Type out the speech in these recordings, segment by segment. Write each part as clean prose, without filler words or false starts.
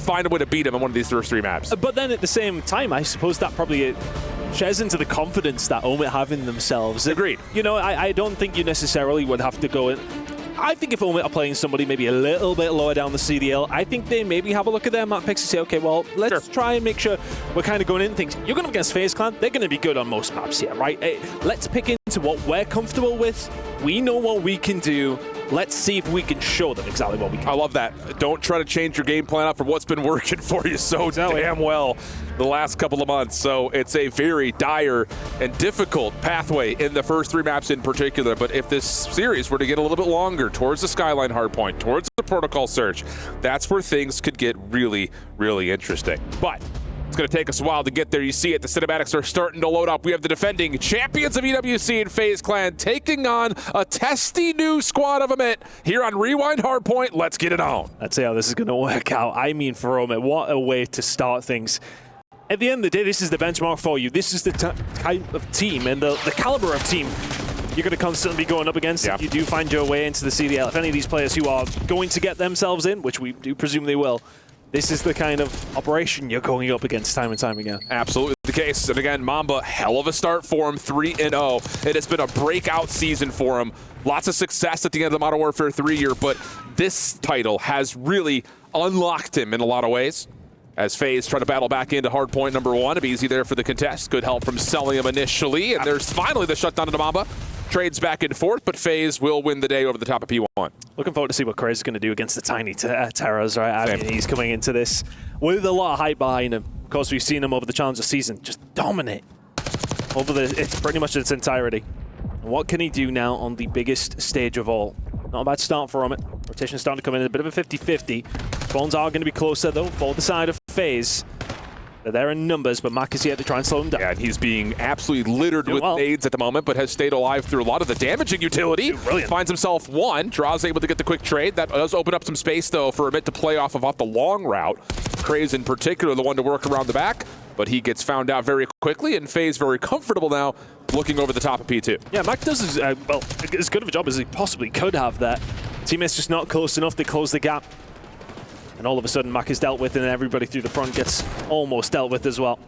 find a way to beat him in one of these first 3 maps. But then at the same time, I suppose that probably shares into the confidence that OMiT have in themselves. Agreed. You know, I don't think you necessarily would have to go in. I think if OMiT are playing somebody maybe a little bit lower down the CDL, I think they maybe have a look at their map picks and say, okay, well, let's try and make sure we're kind of going in and things. You're going up against FaZe Clan, they're going to be good on most maps here, right? Hey, let's pick into what we're comfortable with. We know what we can do. Let's see if we can show them exactly what we can. I love that. Don't try to change your game plan up from what's been working for you so damn well the last couple of months. So it's a very dire and difficult pathway in the first 3 maps in particular. But if this series were to get a little bit longer towards the Skyline Hardpoint, towards the Protocol Search, that's where things could get really, really interesting. But it's going to take us a while to get there. You see it, the cinematics are starting to load up. We have the defending champions of EWC and FaZe Clan taking on a testy new squad of OMiT here on Rewind Hardpoint. Let's get it on. Let's see how this is going to work out. I mean, for OMiT, what a way to start things. At the end of the day, this is the benchmark for you. This is the type of team and the caliber of team you're going to constantly be going up against if you do find your way into the CDL. If any of these players who are going to get themselves in, which we do presume they will, this is the kind of operation you're going up against time and time again. Absolutely the case. And again, Mamba, hell of a start for him, 3-0. It has been a breakout season for him. Lots of success at the end of the Modern Warfare 3 year, but this title has really unlocked him in a lot of ways. As FaZe try to battle back into hardpoint number 1. Easy there for the contest. Good help from Celium initially. And there's finally the shutdown to Mamba. Trades back and forth, but FaZe will win the day over the top of P1. Looking forward to see what Craze is going to do against the tiny Terrors, right? I mean, he's coming into this with a lot of hype behind him. Of course, we've seen him over the Challenger season just dominate over it's pretty much its entirety. And what can he do now on the biggest stage of all? Not a bad start for OMiT. Rotation's starting to come in a bit of a 50-50. Phones are going to be closer, though, for the side of FaZe. They're there in numbers, but Mac is here to try and slow him down. Yeah, and he's being absolutely littered with nades at the moment, but has stayed alive through a lot of the damaging utility. Brilliant. Finds himself 1. Draws able to get the quick trade. That does open up some space, though, for OMiT to play off the long route. Craze in particular, the one to work around the back, but he gets found out very quickly, and FaZe very comfortable now, looking over the top of P2. Yeah, Mac does as good of a job as he possibly could have there. Teammates just not close enough to close the gap. And all of a sudden, Mac is dealt with, and everybody through the front gets almost dealt with as well.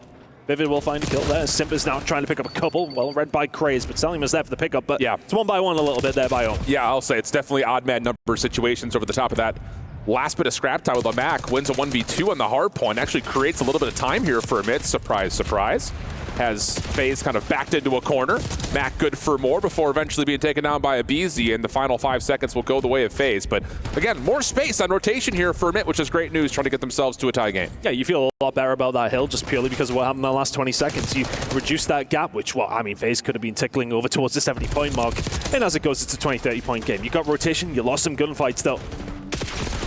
Vivid will find a kill there. Simba's now trying to pick up a couple. Well read by Craze, but Salim is there for the pickup. But yeah, it's 1 by 1 a little bit there by OMiT. Yeah, I'll say it's definitely odd man number situations over the top of that. Last bit of scrap time with the Mac. Wins a 1v2 on the hard point. Actually creates a little bit of time here for OMiT. Surprise, surprise. Has FaZe kind of backed into a corner. Mac good for more before eventually being taken down by Abizi, and the final 5 seconds will go the way of FaZe. But again, more space on rotation here for OMiT, which is great news, trying to get themselves to a tie game. Yeah, you feel a lot better about that hill just purely because of what happened in the last 20 seconds. You reduce that gap, which, well, I mean, FaZe could have been tickling over towards the 70-point mark. And as it goes, it's a 20, 30-point game. You got rotation, you lost some gunfights, though.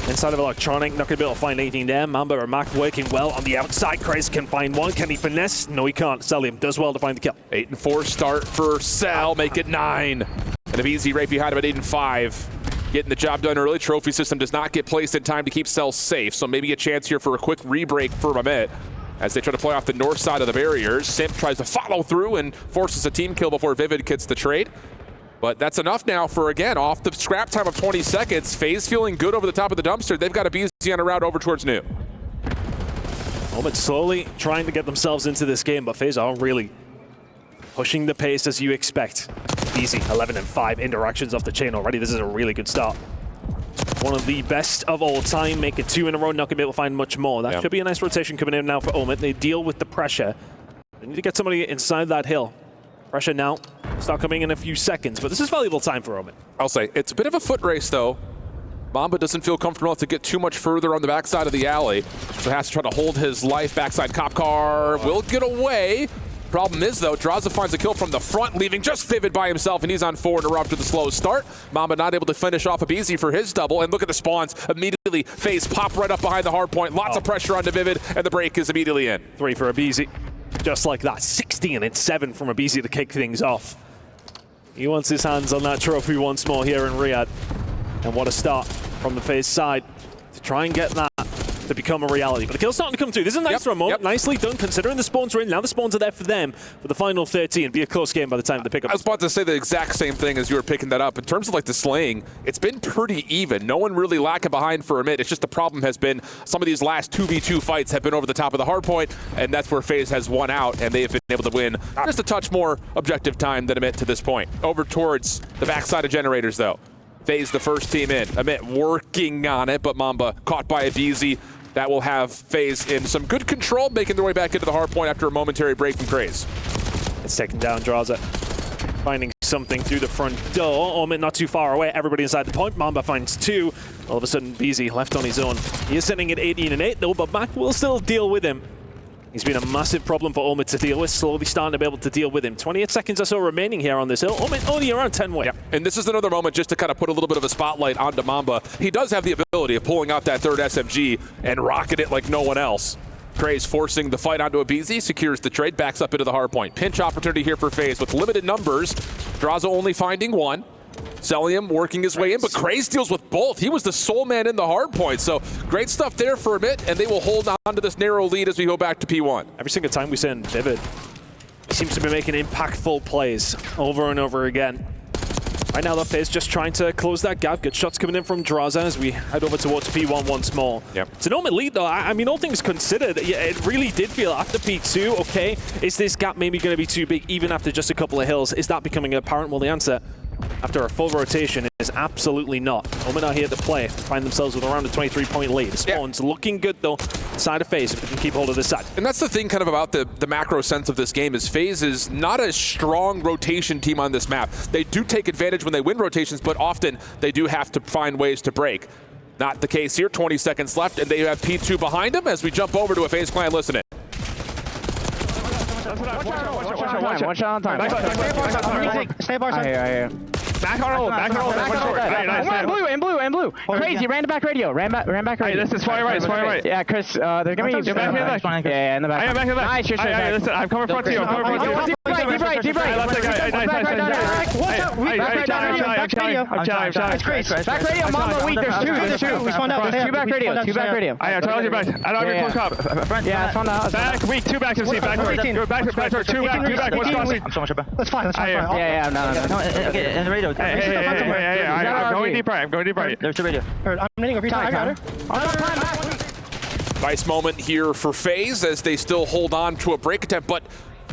Inside of Electronic, not going to be able to find anything there. Mamba or Mac working well on the outside. Craze can find one. Can he finesse? No, he can't. Celium does well to find the kill. 8-4 start for Cell. Make it 9. And Abizi right behind him at 8-5. Getting the job done early. Trophy system does not get placed in time to keep Cell safe. So maybe a chance here for a quick re-break for OMiT as they try to play off the north side of the barriers. Simp tries to follow through and forces a team kill before Vivid gets the trade. But that's enough now for, again, off the scrap time of 20 seconds. FaZe feeling good over the top of the dumpster. They've got a BZ on a route over towards New. OMiT slowly trying to get themselves into this game, but FaZe are really pushing the pace as you expect. Easy, 11-5 interactions off the chain already. This is a really good start. One of the best of all time, make it 2 in a row, not gonna be able to find much more. That should be a nice rotation coming in now for OMiT. They deal with the pressure. They need to get somebody inside that hill. Pressure now, start coming in a few seconds, but this is valuable time for OMiT. I'll say, it's a bit of a foot race though. Mamba doesn't feel comfortable enough to get too much further on the backside of the alley, so has to try to hold his life. Backside cop car will get away. Problem is though, Draza finds a kill from the front, leaving just Vivid by himself, and he's on 4 in a row after the slow start. Mamba not able to finish off Abizi for his double, and look at the spawns. Immediately, FaZe pop right up behind the hard point. Lots of pressure onto Vivid, and the break is immediately in. 3 for Abizi. Just like that, 16 and 7 from Abizi to kick things off. He wants his hands on that trophy once more here in Riyadh. And what a start from the FaZe side to try and get that to become a reality. But the kill's starting to come through. This is a nice remote. Nicely done, considering the spawns are in. Now the spawns are there for them for the final 13. Be a close game by the time they pick up. I was about to say the exact same thing as you were picking that up. In terms of like the slaying, it's been pretty even. No one really lacking behind for OMiT. It's just the problem has been some of these last 2v2 fights have been over the top of the hardpoint, and that's where FaZe has won out, and they've been able to win just a touch more objective time than OMiT to this point. Over towards the backside of Generators, though. FaZe the first team in. OMiT working on it, but Mamba caught by a BZ. That will have FaZe in some good control, making their way back into the hardpoint after a momentary break from Craze. It's taken down, draws it. Finding something through the front door. OMiT not too far away. Everybody inside the point. Mamba finds 2. All of a sudden, BZ left on his own. He is sitting at 18 and 8 though, but Mac will still deal with him. He's been a massive problem for OMiT to deal with, slowly starting to be able to deal with him. 28 seconds or so remaining here on this hill. OMiT only around 10 way. Yeah. And this is another moment just to kind of put a little bit of a spotlight onto Mamba. He does have the ability of pulling out that third SMG and rocking it like no one else. Craze forcing the fight onto a BZ, secures the trade, backs up into the hardpoint. Pinch opportunity here for FaZe with limited numbers. Draza only finding 1. Cellium working his way in, but Craze deals with both. He was the sole man in the hardpoint, so great stuff there for OMiT, and they will hold on to this narrow lead as we go back to P1. Every single time we send Vivid, he seems to be making impactful plays over and over again. Right now, though, FaZe just trying to close that gap. Good shots coming in from Draza as we head over towards P1 once more. Yep. It's an OMiT lead, though. I mean, all things considered, it really did feel after P2, okay, is this gap maybe going to be too big even after just a couple of hills? Is that becoming apparent? Well, the answer after a full rotation is absolutely not. OMiT are here to play, find themselves with around a 23-point lead. Spawn's looking good, though, side of FaZe, if they can keep hold of this side. And that's the thing kind of about the macro sense of this game is FaZe is not a strong rotation team on this map. They do take advantage when they win rotations, but often they do have to find ways to break. Not the case here, 20 seconds left, and they have P2 behind them as we jump over to a FaZe clan listening. Watch out on time. Stay bar side. I hear. Back on roll. In blue. Crazy, ran back radio. Ran back radio. Hey, this is far right. Yeah, Chris, they're gonna be... Get back here. Yeah, in the back. I am back here. Nice, you're listen, I'm coming front to you. Deep right. Nice. Back radio, Mamba, weak. There's two. We spawned out. Two back radio. I told you back. I don't have your close up. Yeah, spawned out. Back, weak, 2 backs MC. Back, two back. What's crossing? I'm so much better. Let's fine. Yeah, no. Okay, in the radio. Hey, I'm going deep right. There's the radio. I'm running over here. I got her. Nice moment here for FaZe as they still hold on to a break attempt, but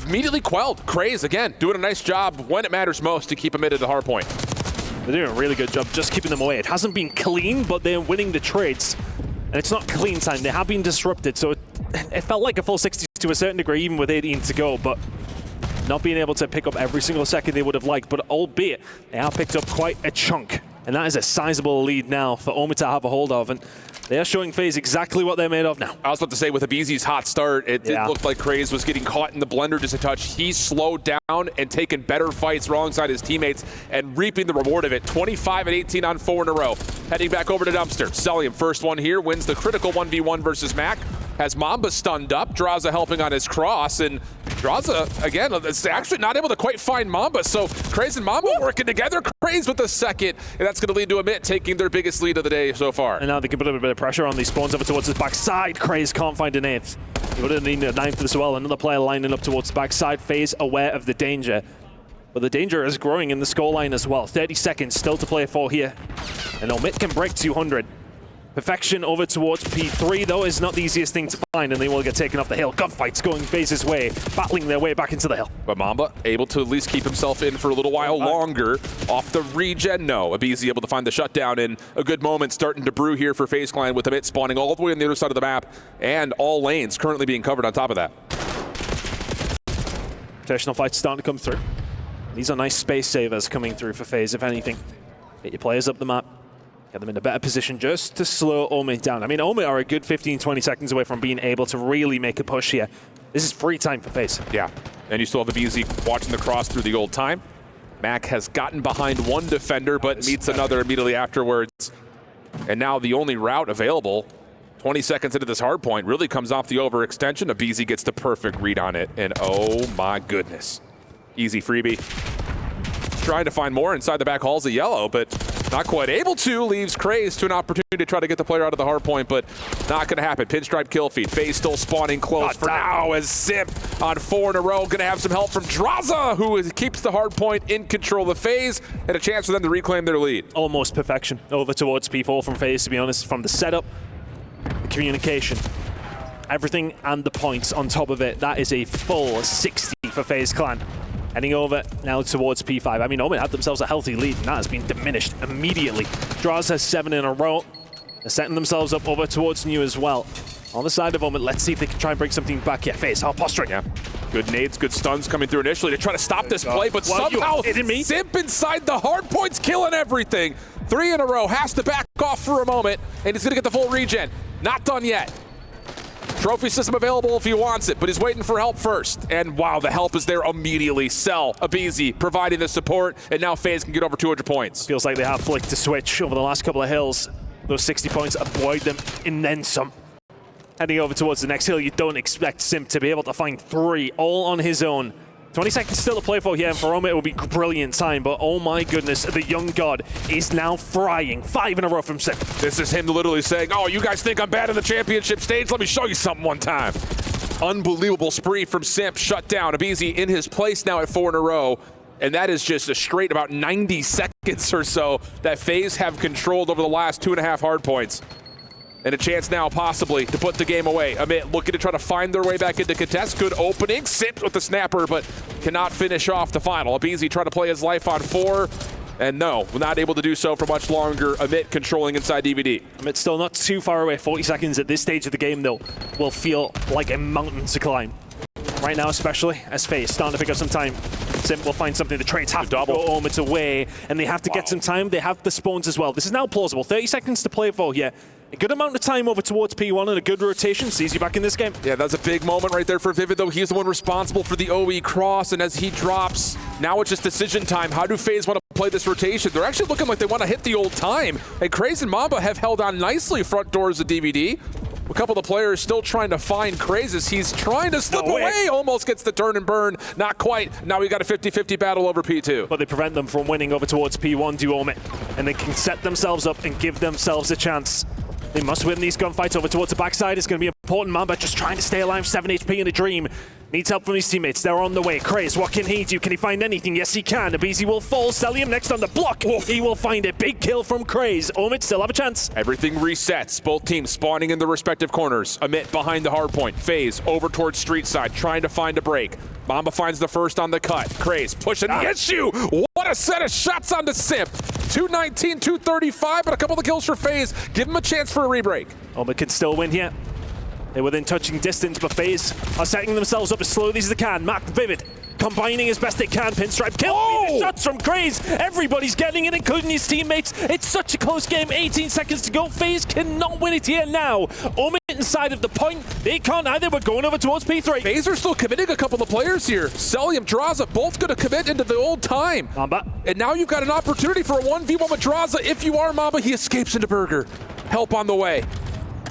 immediately quelled. Craze, again, doing a nice job when it matters most to keep them into the hardpoint. They're doing a really good job just keeping them away. It hasn't been clean, but they're winning the trades. And it's not clean time. They have been disrupted, so it felt like a full 60 to a certain degree, even with 18 to go, but not being able to pick up every single second they would have liked, but albeit they have picked up quite a chunk. And that is a sizable lead now for OMiT to have a hold of. And they are showing FaZe exactly what they're made of now. I was about to say, with a BZ's hot start, it did look like Craze was getting caught in the blender just a touch. He slowed down and taken better fights alongside his teammates and reaping the reward of it. 25 and 18 on 4 in a row. Heading back over to Dumpster. Cellium, first one here, wins the critical 1v1 versus Mac. Has Mamba stunned up. Draza helping on his cross, and Draza, again, is actually not able to quite find Mamba, so Craze and Mamba working together. Craze with the second, and that's going to lead to OMiT taking their biggest lead of the day so far. And now they can put a bit of pressure on these spawns over towards his backside. Craze can't find an 8th. He would have needed a 9th as well. Another player lining up towards the backside. FaZe aware of the danger. But the danger is growing in the scoreline as well. 30 seconds still to play for here. And OMiT can break 200. Perfection over towards P3, though, is not the easiest thing to find, and they will get taken off the hill. Gunfights going FaZe's way, battling their way back into the hill. But Mamba able to at least keep himself in for a little while longer. Off the regen, no. Abizi able to find the shutdown, and a good moment starting to brew here for FaZe Clan with OMiT spawning all the way on the other side of the map, and all lanes currently being covered on top of that. Rotational fights starting to come through. These are nice space savers coming through for FaZe, if anything. Get your players up the map. Get them in a better position just to slow OMiT down. I mean, OMiT are a good 15-20 seconds away from being able to really make a push here. This is free time for FaZe. Yeah, and you still have Abizi watching the cross through the old time. Mac has gotten behind one defender, but meets another immediately afterwards. And now the only route available, 20 seconds into this hard point, really comes off the overextension. Abizi gets the perfect read on it, and oh my goodness. Easy freebie. Trying to find more inside the back halls of yellow, but Not quite able to, leaves Craze to an opportunity to try to get the player out of the hard point, but not going to happen. Pinstripe kill feed. FaZe still spawning close for now as Simp on 4 in a row. Going to have some help from Draza, who keeps the hard point in control of FaZe, and a chance for them to reclaim their lead. Almost perfection over towards P4 from FaZe, to be honest, from the setup, the communication, everything, and the points on top of it. That is a full 60 for FaZe Clan. Heading over now towards P5. I mean, OMiT had themselves a healthy lead, and that has been diminished immediately. Draz has 7 in a row. They're setting themselves up over towards New as well. On the side of OMiT, let's see if they can try and bring something back. Yeah, FaZe, hard posturing. Yeah. Good nades, good stuns coming through initially to try to stop this play, but somehow Simp inside the hard point's killing everything. 3 in a row, has to back off for a moment, and he's going to get the full regen. Not done yet. Trophy system available if he wants it, but he's waiting for help first. And wow, the help is there immediately. Cell, Abizi providing the support, and now FaZe can get over 200 points. Feels like they have flicked the switch over the last couple of hills. Those 60 points avoid them and then some. Heading over towards the next hill, you don't expect Simp to be able to find 3 all on his own. 20 seconds still to play for here, and for OMiT it will be brilliant time, but oh my goodness, the young god is now frying. 5 in a row from Simp. This is him literally saying, oh, you guys think I'm bad in the championship stage? Let me show you something one time. Unbelievable spree from Simp, shut down. Abizi in his place now at 4 in a row, and that is just a straight about 90 seconds or so that FaZe have controlled over the last 2.5 hard points. And a chance now, possibly, to put the game away. OMiT looking to try to find their way back into contest. Good opening. Simp with the snapper, but cannot finish off the final. Abizi trying to play his life on 4. And no, not able to do so for much longer. OMiT controlling inside DVD. OMiT still not too far away. 40 seconds at this stage of the game, though, will feel like a mountain to climb. Right now, especially, as FaZe starting to pick up some time. Simp will find something. The trades have to go OMiT away, and they have to get some time. They have the spawns as well. This is now plausible. 30 seconds to play for here. A good amount of time over towards P1 and a good rotation sees you back in this game. Yeah, that's a big moment right there for Vivid, though. He's the one responsible for the OE cross, and as he drops, now it's just decision time. How do FaZe want to play this rotation? They're actually looking like they want to hit the old time, and Craze and Mamba have held on nicely front doors of DVD. A couple of the players still trying to find Craze as he's trying to slip away. Almost gets the turn and burn. Not quite. Now we got a 50-50 battle over P2. But they prevent them from winning over towards P1 to OMiT, and they can set themselves up and give themselves a chance. They must win these gunfights over towards the backside. It's going to be important. Mamba just trying to stay alive. 7 HP in a dream. Needs help from his teammates. They're on the way. Craze, what can he do? Can he find anything? Yes, he can. Abizi will fall. Celium next on the block. He will find a big kill from Craze. OMiT still have a chance. Everything resets. Both teams spawning in their respective corners. OMiT behind the hard point. FaZe over towards street side, trying to find a break. Mamba finds the first on the cut. Craze pushing the issue. What a set of shots onto Simp. 219, 235, but a couple of kills for FaZe. Give him a chance for a rebreak. OMiT can still win here. They're within touching distance, but FaZe are setting themselves up as slowly as they can. Mac Vivid combining as best they can. Pinstripe kill. The shots from Craze. Everybody's getting it, including his teammates. It's such a close game. 18 seconds to go. FaZe cannot win it here now. OMiT inside of the point. They can't either. We're going over towards P3. FaZe are still committing a couple of players here. Celium, Draza, both going to commit into the old time. Mamba. And now you've got an opportunity for a 1v1 with Draza. If you are Mamba, he escapes into Burger. Help on the way.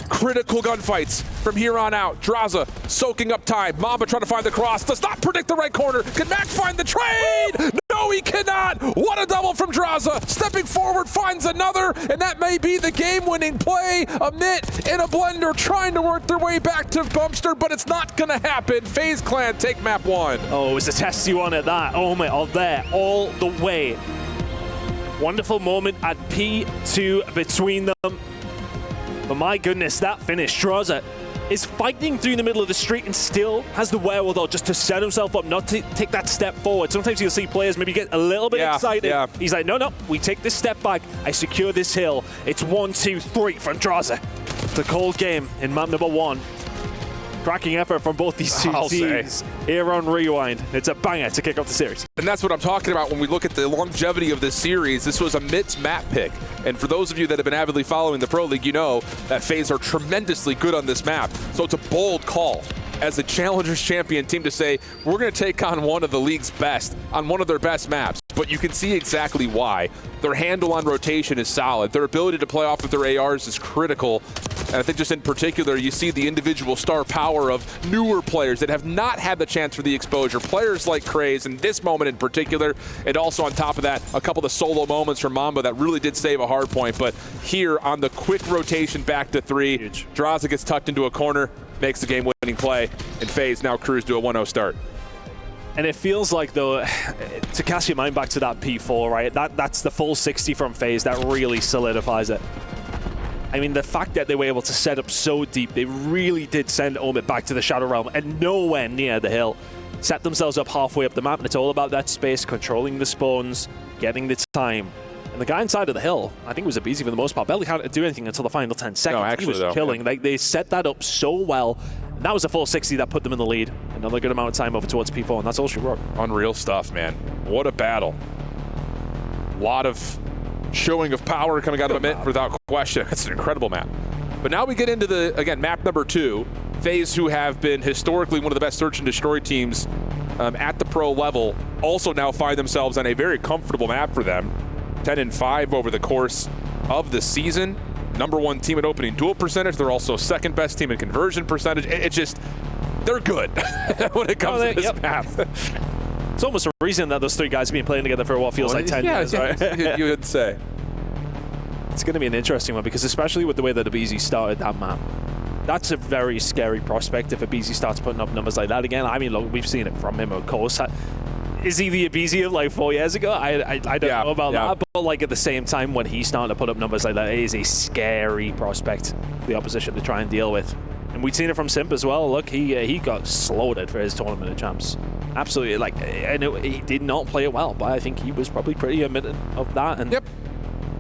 Critical gunfights from here on out. Draza soaking up time. Mamba trying to find the cross. Does not predict the right corner. Can Mac find the trade? No, he cannot. What a double from Draza. Stepping forward, finds another, and that may be the game-winning play. OMiT in a blender trying to work their way back to Bumpster, but it's not going to happen. FaZe Clan take map 1. Oh, it was a testy one at that. OMiT are there all the way. Wonderful moment at P2 between them. But my goodness, that finish. Draza is fighting through the middle of the street and still has the wherewithal just to set himself up, not to take that step forward. Sometimes you'll see players maybe get a little bit excited. Yeah. He's like, no, we take this step back. I secure this hill. It's 1, 2, 3 from Draza. The cold game in map number 1. Cracking effort from both these two teams here on Rewind. It's a banger to kick off the series. And that's what I'm talking about when we look at the longevity of this series. This was OMiT's map pick. And for those of you that have been avidly following the Pro League, you know that FaZe are tremendously good on this map. So it's a bold call as a Challengers champion team to say, we're going to take on one of the league's best on one of their best maps. but you can see exactly why. Their handle on rotation is solid. Their ability to play off of their ARs is critical. And I think just in particular, you see the individual star power of newer players that have not had the chance for the exposure. Players like Craze in this moment in particular, and also on top of that, a couple of the solo moments from Mamba that really did save a hard point. But here on the quick rotation back to 3, Draza gets tucked into a corner, makes the game-winning play, and FaZe now cruise to a 1-0 start. And it feels like, though, to cast your mind back to that P4, right? That's the full 60 from FaZe that really solidifies it. I mean, the fact that they were able to set up so deep, they really did send OMiT back to the Shadow Realm and nowhere near the hill. Set themselves up halfway up the map, and it's all about that space, controlling the spawns, getting the time. And the guy inside of the hill, I think it was aBeZy for the most part, barely had to do anything until the final 10 seconds. No, actually, he was chilling. Like, they set that up so well. And that was a full 60 that put them in the lead. Another good amount of time over towards P4, and that's all she wrote. Unreal stuff, man. What a battle. A lot of showing of power coming out of OMiT without question. It's an incredible map. But now we get into the, again, map number 2. FaZe, who have been historically one of the best search and destroy teams at the pro level, also now find themselves on a very comfortable map for them. 10-5 over the course of the season. #1 team in opening duel percentage. They're also second best team in conversion percentage. It's just, they're good when it comes to this map. It's almost a reason that those 3 guys have been playing together for what feels like 10 years, right? You would say. It's going to be an interesting one, because especially with the way that aBeZy started that map, that's a very scary prospect if aBeZy starts putting up numbers like that again. I mean, look, we've seen it from him, of course. Is he the aBeZy of like 4 years ago? I don't know about that, but like at the same time, when he's starting to put up numbers like that, it is a scary prospect, the opposition to try and deal with. And we've seen it from Simp as well. Look, he got slaughtered for his Tournament of Champs. Absolutely, like, I know he did not play it well, but I think he was probably pretty admitted of that, and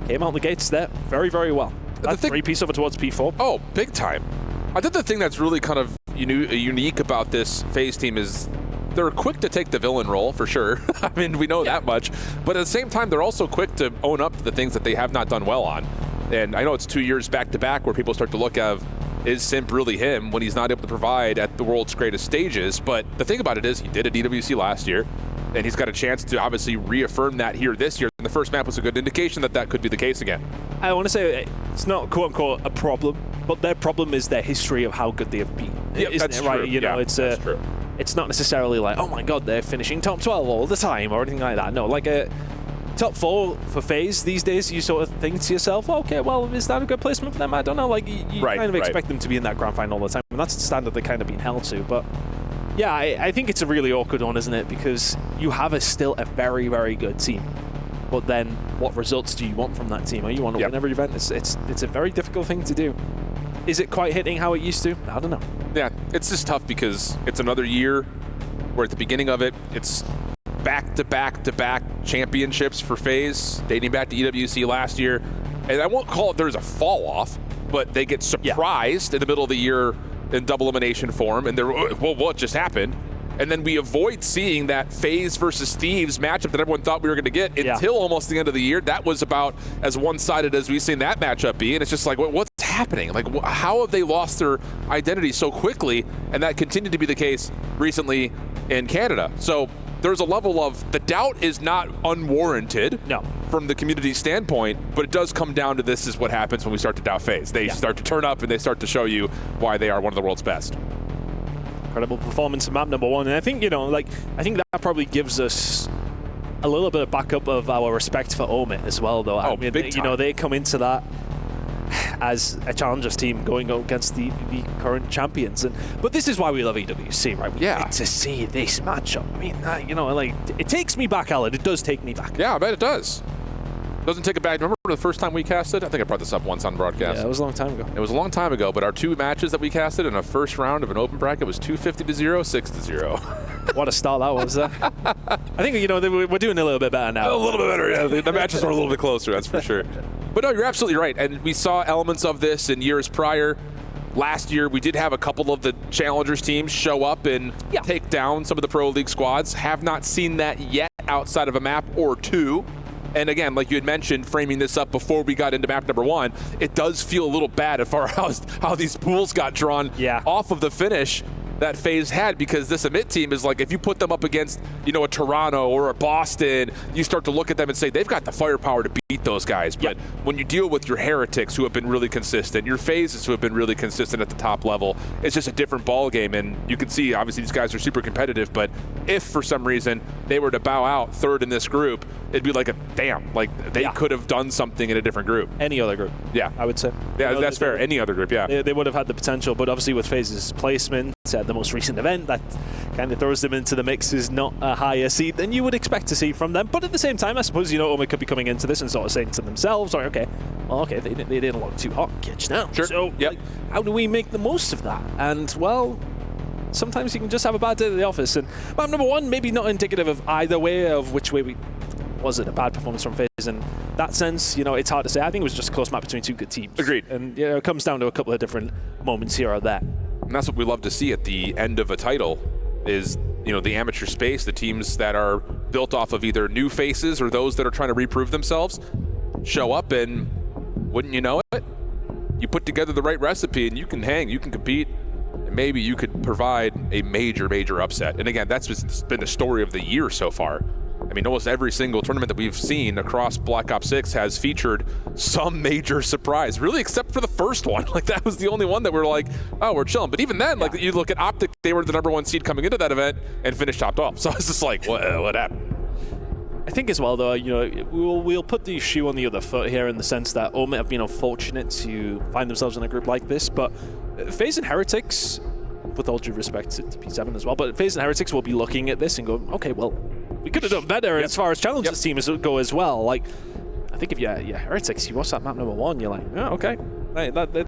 came out the gates there very, very well. That 3-piece over towards P4. Oh, big time. I think the thing that's really kind of unique about this FaZe team is they're quick to take the villain role, for sure. I mean, we know that much. But at the same time, they're also quick to own up to the things that they have not done well on. And I know it's 2 years back-to-back where people start to look at, is Simp really him when he's not able to provide at the world's greatest stages? But the thing about it is he did at EWC last year, and he's got a chance to obviously reaffirm that here this year. And the first map was a good indication that that could be the case again. I want to say it's not quote-unquote a problem, but their problem is their history of how good they have been. Yep, that's right? true. You know, it's true. It's not necessarily like, oh my god, they're finishing top 12 all the time or anything like that. No, like a top 4 for FaZe these days, you sort of think to yourself, okay, well, is that a good placement for them? I don't know. Like, you kind of expect them to be in that grand final all the time, and that's the standard they're kind of being held to. But yeah, I think it's a really awkward one, isn't it? Because you have still a very, very good team. But then what results do you want from that team? Are you want to win every event? It's a very difficult thing to do. Is it quite hitting how it used to? I don't know. Yeah, it's just tough because it's another year where at the beginning of it, it's back-to-back-to-back championships for FaZe, dating back to EWC last year. And I won't call it there's a fall-off, but they get surprised in the middle of the year in double elimination form, and they're, well, what just happened? And then we avoid seeing that FaZe versus Thieves matchup that everyone thought we were going to get until almost the end of the year. That was about as one-sided as we've seen that matchup be, and it's just like, what's happening? Like, how have they lost their identity so quickly? And that continued to be the case recently in Canada. So there's a level of, the doubt is not unwarranted from the community standpoint, but it does come down to this is what happens when we start to doubt FaZe. They start to turn up and they start to show you why they are one of the world's best. Incredible performance in map #1, and I think, you know, like, I think that probably gives us a little bit of backup of our respect for OMiT as well, though. I mean, you know, they come into that as a challengers team going up against the current champions, but this is why we love EWC, right? We get to see this matchup. I mean, you know, like, it takes me back, Alan. It does take me back. Yeah, I bet it does. Doesn't take it back. Remember the first time we casted? I think I brought this up once on broadcast. Yeah, it was a long time ago. It was a long time ago, but our 2 matches that we casted in a first round of an open bracket was 250-0, 6-0. What a start that was. I think, you know, we're doing a little bit better now. A little bit better, yeah. The matches were a little bit closer, that's for sure. But no, you're absolutely right. And we saw elements of this in years prior. Last year, we did have a couple of the challengers teams show up and take down some of the Pro League squads. Have not seen that yet outside of a map or 2. And again, like you had mentioned, framing this up before we got into map #1, it does feel a little bad as far as how these pools got drawn off of the finish. that FaZe had, because this OMiT team is like, if you put them up against, you know, a Toronto or a Boston, you start to look at them and say, they've got the firepower to beat those guys. But when you deal with your Heretics, who have been really consistent, your FaZes, who have been really consistent at the top level, it's just a different ball game. And you can see, obviously, these guys are super competitive, but if for some reason they were to bow out third in this group, it'd be like a damn, like they could have done something in a different group. Any other group. Yeah. I would say. Yeah, you know, that's fair. Any other group, yeah. They would have had the potential, but obviously with FaZe's placement at the most recent event, that kind of throws them into the mix is not a higher seed than you would expect to see from them. But at the same time, I suppose, you know, OMiT could be coming into this and sort of saying to themselves, oh, okay, they didn't look too hot, catch now. Sure. So like, how do we make the most of that? And, well, sometimes you can just have a bad day at the office. And map number one, maybe not indicative of either way, of which way we... Was it a bad performance from FaZe? In that sense, you know, it's hard to say. I think it was just a close match between two good teams. Agreed. And, you know, it comes down to a couple of different moments here or there. And that's what we love to see at the end of a title is, you know, the amateur space, the teams that are built off of either new faces or those that are trying to reprove themselves show up, and wouldn't you know it, you put together the right recipe and you can hang, you can compete, and maybe you could provide a major upset. And again, that's been the story of the year so far. I mean, almost every single tournament that we've seen across Black Ops 6 has featured some major surprise, really, except for the first one. Like, that was the only one that we're like, oh, we're chilling. But even then, like, you look at Optic, they were the #1 seed coming into that event and finished top 12. So it's just like, what happened? I think as well, though, you know, we'll put the shoe on the other foot here in the sense that OMiT have been unfortunate to find themselves in a group like this, but FaZe and Heretics, with all due respect to P7 as well, but FaZe and Heretics will be looking at this and go, okay, well, we could have done better as far as challenges teams go as well. Like, I think if you're Heretics, you watch that map #1, you're like, oh, okay.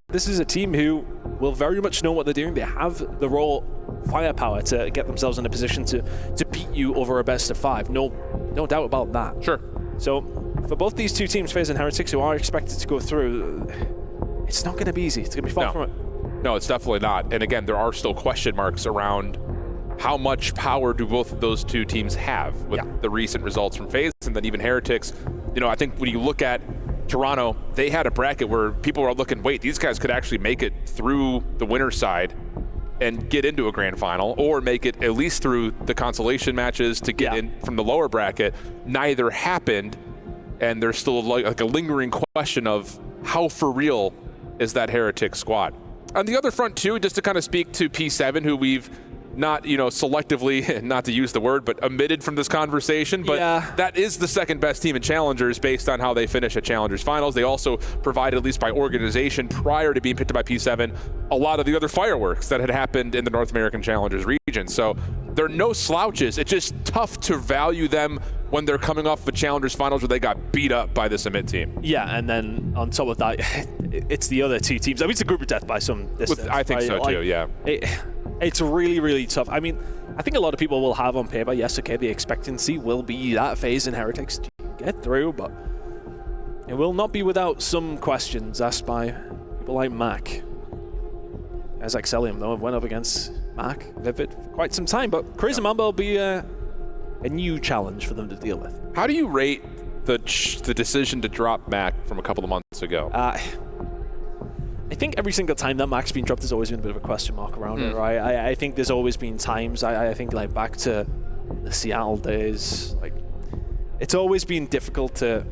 This is a team who will very much know what they're doing. They have the raw firepower to get themselves in a position to beat you over a best of 5. No doubt about that. Sure. So for both these two teams, FaZe and Heretics, who are expected to go through, it's not going to be easy. It's going to be far from it. No, it's definitely not. And again, there are still question marks around how much power do both of those two teams have with the recent results from FaZe and then even Heretics. You know, I think when you look at Toronto, they had a bracket where people were looking, wait, these guys could actually make it through the winner's side and get into a grand final, or make it at least through the consolation matches to get in from the lower bracket. Neither happened, and there's still like a lingering question of how for real is that Heretics squad. On the other front too, just to kind of speak to P7, who we've not, you know, selectively, not to use the word, but omitted from this conversation. But that is the second best team in Challengers based on how they finish at Challengers Finals. They also provide, at least by organization, prior to being picked up by P7, a lot of the other fireworks that had happened in the North American Challengers region. So they're no slouches. It's just tough to value them when they're coming off the Challengers Finals where they got beat up by this OMiT team. Yeah, and then on top of that, it's the other two teams. I mean, it's a group of death by some distance. I think so too, yeah. It's really tough. I mean, I think a lot of people will have on paper, yes, okay, the expectancy will be that FaZe and Heretics to get through, but it will not be without some questions asked by people like Mac. As Excellium, though, went up against Mac, Vivid, for quite some time, but Crazy Mamba will be a new challenge for them to deal with. How do you rate the decision to drop Mac from a couple of months ago? I think every single time that Mac's been dropped, there's always been a bit of a question mark around it, right? I think there's always been times, I think like back to the Seattle days, like it's always been difficult to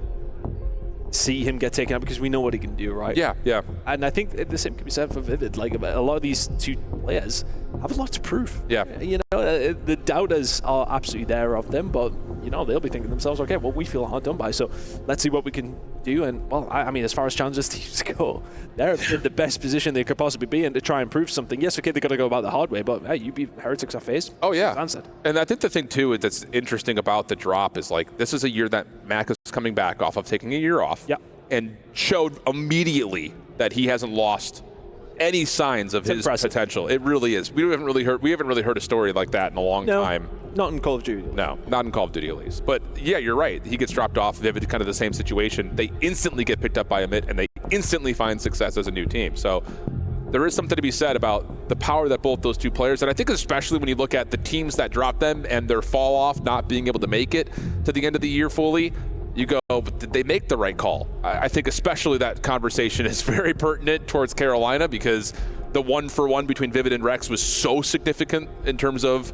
see him get taken out because we know what he can do, right? Yeah. And I think the same can be said for Vivid. Like a lot of these two players have a lot to prove. Yeah. You know, the doubters are absolutely there of them, but you know, they'll be thinking to themselves, okay, well, we feel hard done by, so let's see what we can do. And well, I mean, as far as Challengers teams go, they're in the best position they could possibly be in to try and prove something. Yes, okay, they're going to go about the hard way, but hey, you beat Heretics at FaZe. Oh, yeah. And I think the thing, too, that's interesting about the drop is, like, this is a year that Mac is coming back off of taking a year off and showed immediately that he hasn't lost any signs of his potential. It really is. We haven't really heard a story like that in a long time. Not in Call of Duty. No, not in Call of Duty at least. But yeah, you're right. He gets dropped off. They have kind of the same situation. They instantly get picked up by OMiT, and they instantly find success as a new team. So there is something to be said about the power that both those two players, and I think especially when you look at the teams that drop them and their fall off, not being able to make it to the end of the year fully, you go, but did they make the right call? I think especially that conversation is very pertinent towards Carolina because the 1-for-1 between Vivid and Rex was so significant in terms of,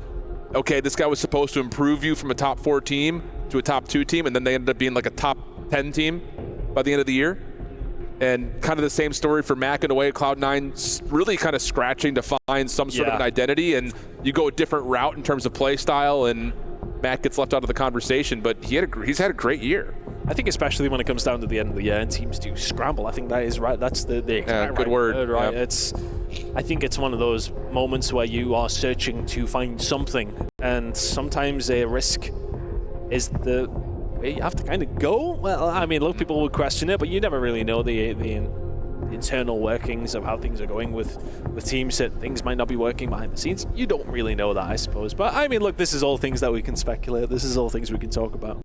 okay, this guy was supposed to improve you from a top 4 team to a top 2 team, and then they ended up being like a top 10 team by the end of the year. And kind of the same story for Mac in a way. Cloud9 really kind of scratching to find some sort of an identity, and you go a different route in terms of play style, and Mac gets left out of the conversation, but he's had a great year. I think especially when it comes down to the end of the year and teams do scramble. I think that is right. That's the good word. Right? Yeah. I think it's one of those moments where you are searching to find something, and sometimes a risk is the way you have to kind of go. Well, I mean, a lot of people would question it, but you never really know the internal workings of how things are going with teams. That things might not be working behind the scenes. You don't really know that, I suppose. But I mean, look, this is all things that we can speculate. This is all things we can talk about.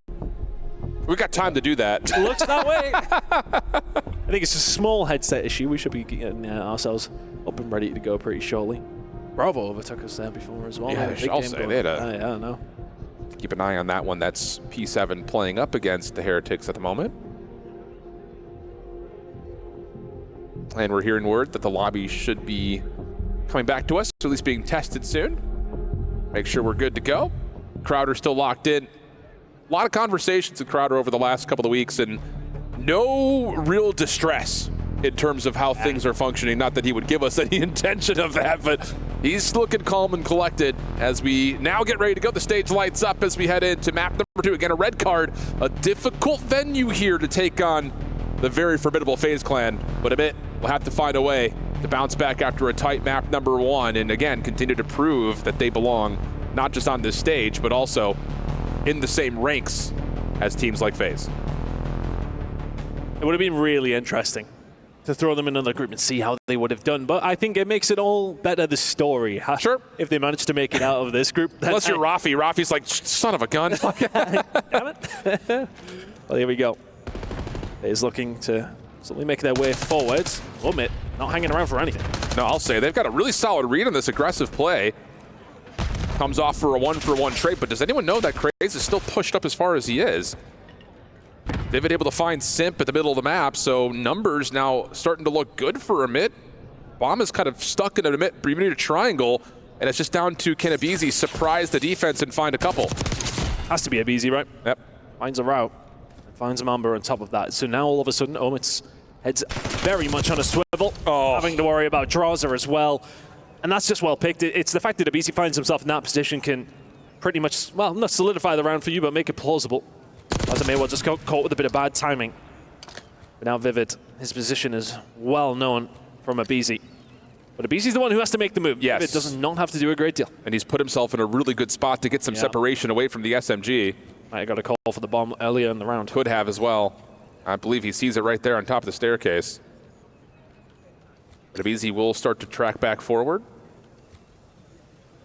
We got time to do that. It looks that way. I think it's a small headset issue. We should be getting ourselves up and ready to go pretty shortly. Bravo overtook us there before as well. Yeah, I'll say they had yeah, I know. Keep an eye on that one. That's P7 playing up against the Heretics at the moment. And we're hearing word that the lobby should be coming back to us, or at least being tested soon. Make sure we're good to go. Crowder still locked in. A lot of conversations with Crowder over the last couple of weeks, and no real distress in terms of how things are functioning. Not that he would give us any intention of that, but he's looking calm and collected as we now get ready to go. The stage lights up as we head into map number 2. Again, a red card, a difficult venue here to take on the very formidable FaZe clan, but OMiT will have to find a way to bounce back after a tight map number 1, and again, continue to prove that they belong not just on this stage, but also in the same ranks as teams like FaZe. It would have been really interesting to throw them in another group and see how they would have done, but I think it makes it all better, the story. Sure. If they manage to make it out of this group. Unless you're Rafi. Rafi's like, son of a gun. Damn it. Well, here we go. Is looking to suddenly make their way forwards. OMiT not hanging around for anything. No, I'll say they've got a really solid read on this aggressive play. Comes off for a 1-for-1 trade, but does anyone know that Craze is still pushed up as far as he is? They've been able to find Simp at the middle of the map, so numbers now starting to look good for OMiT. Bomb is kind of stuck in an OMiT Bermuda triangle, and it's just down to can aBeZy surprise the defense and find a couple. Has to be aBeZy, right? Yep. Finds a route. Finds a Mamba on top of that. So now all of a sudden, OMiT's head's very much on a swivel, having to worry about Drawser as well. And that's just well picked. It's the fact that aBeZy finds himself in that position can pretty much, well, not solidify the round for you, but make it plausible. As it may well just got caught with a bit of bad timing. But now Vivid, his position is well known from aBeZy. But aBeZy's the one who has to make the move. Yes. Vivid does not have to do a great deal. And he's put himself in a really good spot to get some separation away from the SMG. I got a call for the bomb earlier in the round. Could have as well. I believe he sees it right there on top of the staircase. But aBeZy will start to track back forward.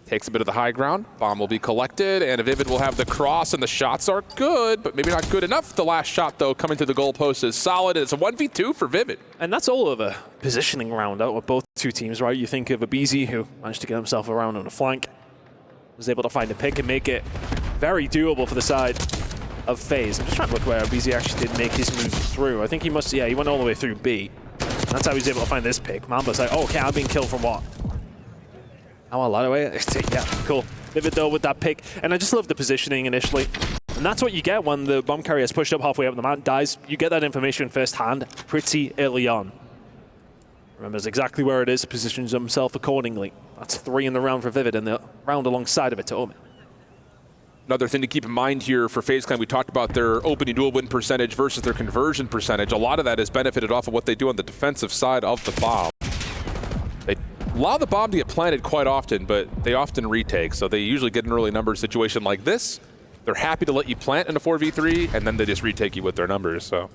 Takes a bit of the high ground. Bomb will be collected, and Vivid will have the cross, and the shots are good, but maybe not good enough. The last shot, though, coming to the goalpost is solid. It's a 1v2 for Vivid. And that's all of a positioning round out with both two teams, right? You think of aBeZy, who managed to get himself around on the flank, was able to find a pick and make it very doable for the side of FaZe. I'm just trying to look where aBeZy actually did make his move through. I think he must, yeah, he went all the way through B. And that's how he was able to find this pick. Mamba's like, oh, okay, I'm being killed from what? Oh, a lot of way. Yeah, cool. Vivid though with that pick. And I just love the positioning initially. And that's what you get when the bomb carrier is pushed up halfway up the map, dies. You get that information firsthand pretty early on. Remembers exactly where it is, positions himself accordingly. That's 3 in the round for Vivid, and the round alongside of it to OMiT. Another thing to keep in mind here for FaZe Clan, we talked about their opening duel win percentage versus their conversion percentage. A lot of that is benefited off of what they do on the defensive side of the bomb. They allow the bomb to get planted quite often, but they often retake. So they usually get an early number situation like this. They're happy to let you plant in a 4v3, and then they just retake you with their numbers. So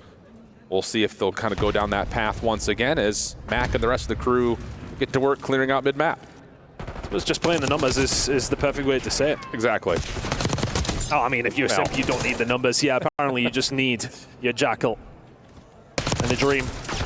we'll see if they'll kind of go down that path once again as Mac and the rest of the crew get to work clearing out mid-map. It's just playing the numbers is the perfect way to say it. Exactly. Oh, I mean, if you're Simp, you don't need the numbers. Yeah, apparently you just need your Jackal. And the dream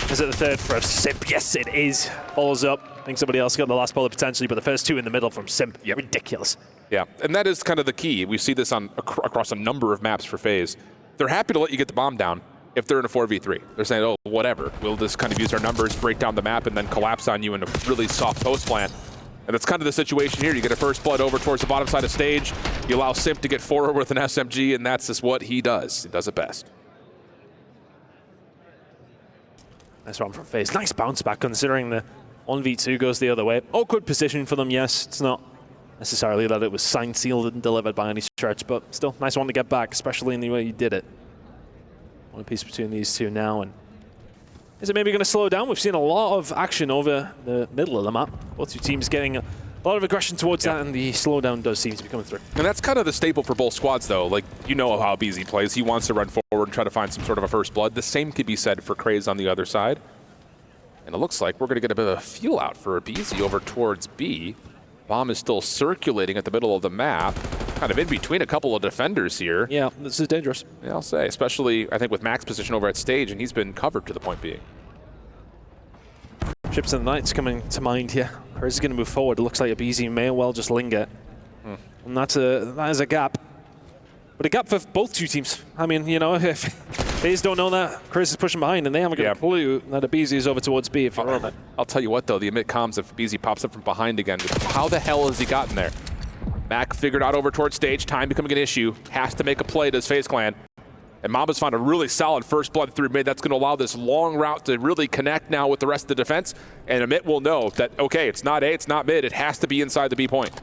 is it the third for a Simp? Yes, it is. Follows up. I think somebody else got the last bullet potentially, but the first 2 in the middle from Simp. Yep. Ridiculous. Yeah, and that is kind of the key. We see this on across a number of maps for FaZe. They're happy to let you get the bomb down, if they're in a 4v3. They're saying, oh, whatever. We'll just kind of use our numbers, break down the map, and then collapse on you in a really soft post plant. And that's kind of the situation here. You get a first blood over towards the bottom side of stage. You allow Simp to get forward with an SMG, and that's just what he does. He does it best. Nice run from FaZe. Nice bounce back considering the 1v2 goes the other way. Awkward position for them, yes. It's not necessarily that it was signed, sealed, and delivered by any stretch, but still, nice one to get back, especially in the way you did it. One piece between these two now, and is it maybe going to slow down? We've seen a lot of action over the middle of the map. Both two teams getting a lot of aggression towards that, and the slowdown does seem to be coming through. And that's kind of the staple for both squads, though. Like, you know how BZ plays. He wants to run forward and try to find some sort of a first blood. The same could be said for Craze on the other side. And it looks like we're going to get a bit of a feel out for BZ over towards B. Bomb is still circulating at the middle of the map, kind of in between a couple of defenders here. Yeah, this is dangerous. Yeah, I'll say, especially, I think, with Mac's position over at stage, and he's been covered to the point being. Ships and Knights coming to mind here. Craze is going to move forward. It looks like a BZ may well just linger. And that is a gap. But a gap for both two teams. I mean, you know, if FaZe don't know that, Craze is pushing behind, and they haven't got a clue that a BZ is over towards B. If I'll tell you what, though, the OMiT comms, if BZ pops up from behind again, how the hell has he gotten there? Mac figured out over towards stage, time becoming an issue, has to make a play, does FaZe Clan. And Mamba's found a really solid first blood through mid. That's going to allow this long route to really connect now with the rest of the defense. And OMiT will know that, okay, it's not A, it's not mid. It has to be inside the B point.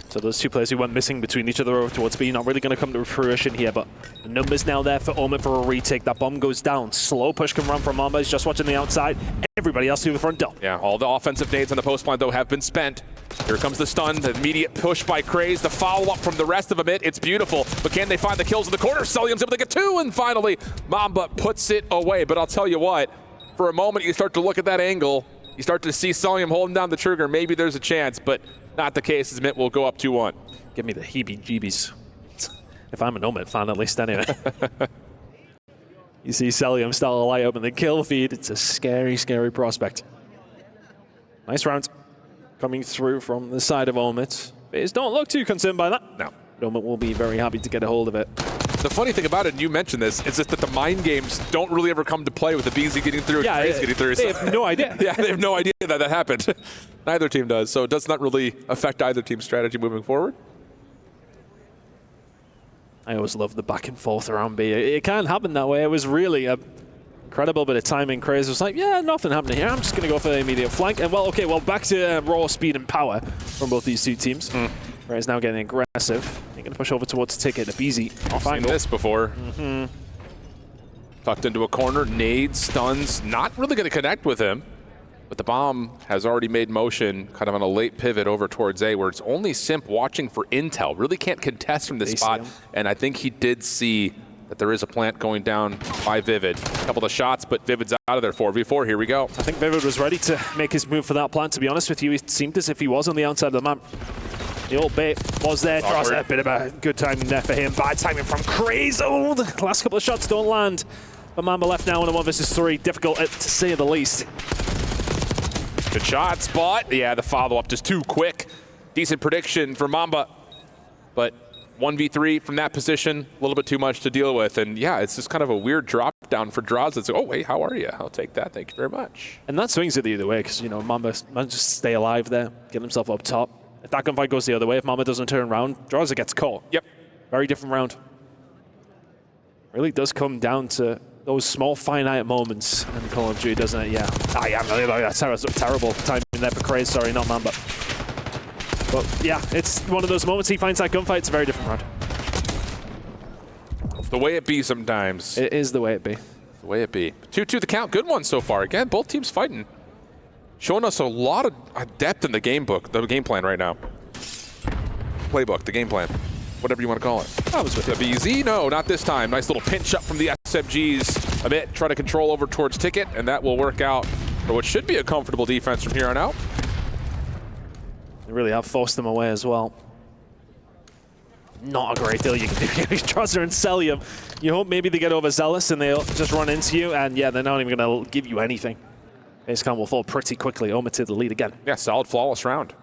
So those two players who went missing between each other over towards B, not really going to come to fruition here, but the numbers now there for OMiT for a retake. That bomb goes down. Slow push can run from Mamba. He's just watching the outside. Everybody else through the front door. Yeah, all the offensive nades on the post line, though, have been spent. Here comes the stun, the immediate push by Craze, the follow-up from the rest of OMiT. It's beautiful, but can they find the kills in the corner? Celium's able to get two, and finally, Mamba puts it away. But I'll tell you what, for a moment, you start to look at that angle, you start to see Celium holding down the trigger. Maybe there's a chance, but not the case, as OMiT will go up 2-1. Give me the heebie-jeebies. If I'm an OMiT fan, at least, anyway. You see Celium start to light up in the kill feed. It's a scary, scary prospect. Nice round coming through from the side of OMiT. FaZe don't look too concerned by that. No. OMiT will be very happy to get a hold of it. The funny thing about it, and you mentioned this, is just that the mind games don't really ever come to play with the BZ getting through and Craze getting through. They have no idea. Yeah, they have no idea that that happened. Neither team does, so it does not really affect either team's strategy moving forward. I always love the back and forth around B. It can't happen that way. It was really a incredible bit of timing. Craze was like, yeah, nothing happening here. I'm just going to go for the immediate flank. And well, okay, well, back to raw speed and power from both these two teams. Craze now getting aggressive. They're going to push over towards Ticket. The BZ off I've angle. seen this before. Tucked into a corner, nades, stuns, not really going to connect with him. But the bomb has already made motion kind of on a late pivot over towards A, where it's only Simp watching for intel. Really can't contest from this spot. And I think he did see that there is a plant going down by Vivid. A couple of shots, but Vivid's out of there. 4v4, here we go. I think Vivid was ready to make his move for that plant, to be honest with you. It seemed as if he was on the outside of the map. The old bait was there. Draws a bit of a good timing there for him. Bad timing from Craze. Oh, the last couple of shots don't land. But Mamba left now in a 1 versus 3. Difficult to say the least. Good shot, spot. Yeah, the follow-up just too quick. Decent prediction for Mamba. But 1v3 from that position, a little bit too much to deal with. And yeah, it's just kind of a weird drop down for Draws. It's like, oh, wait, how are you? I'll take that. Thank you very much. And that swings it the other way because, you know, Mamba managed to stay alive there, get himself up top. If that gunfight goes the other way, if Mamba doesn't turn around, Draws gets caught. Yep. Very different round. Really does come down to those small finite moments in Call of Duty, doesn't it? Yeah. That's terrible timing there for Craze. Sorry, not Mamba. But yeah, it's one of those moments he finds that gunfight. It's a very different round. The way it be sometimes. It is the way it be. The way it be. 2-2 the count. Good one so far. Again, both teams fighting. Showing us a lot of depth in the game book, the game plan right now. Playbook, the game plan. Whatever you want to call it. I was with the BZ? No, not this time. Nice little pinch up from the SMGs. OMiT try to control over towards Ticket, and that will work out for what should be a comfortable defense from here on out. They really have forced them away as well. Not a great deal you can do here. Trusser and Celium. You hope maybe they get overzealous and they'll just run into you, and yeah, they're not even going to give you anything. FaZe will fall pretty quickly. OMiT to the lead again. Yeah, solid, flawless round.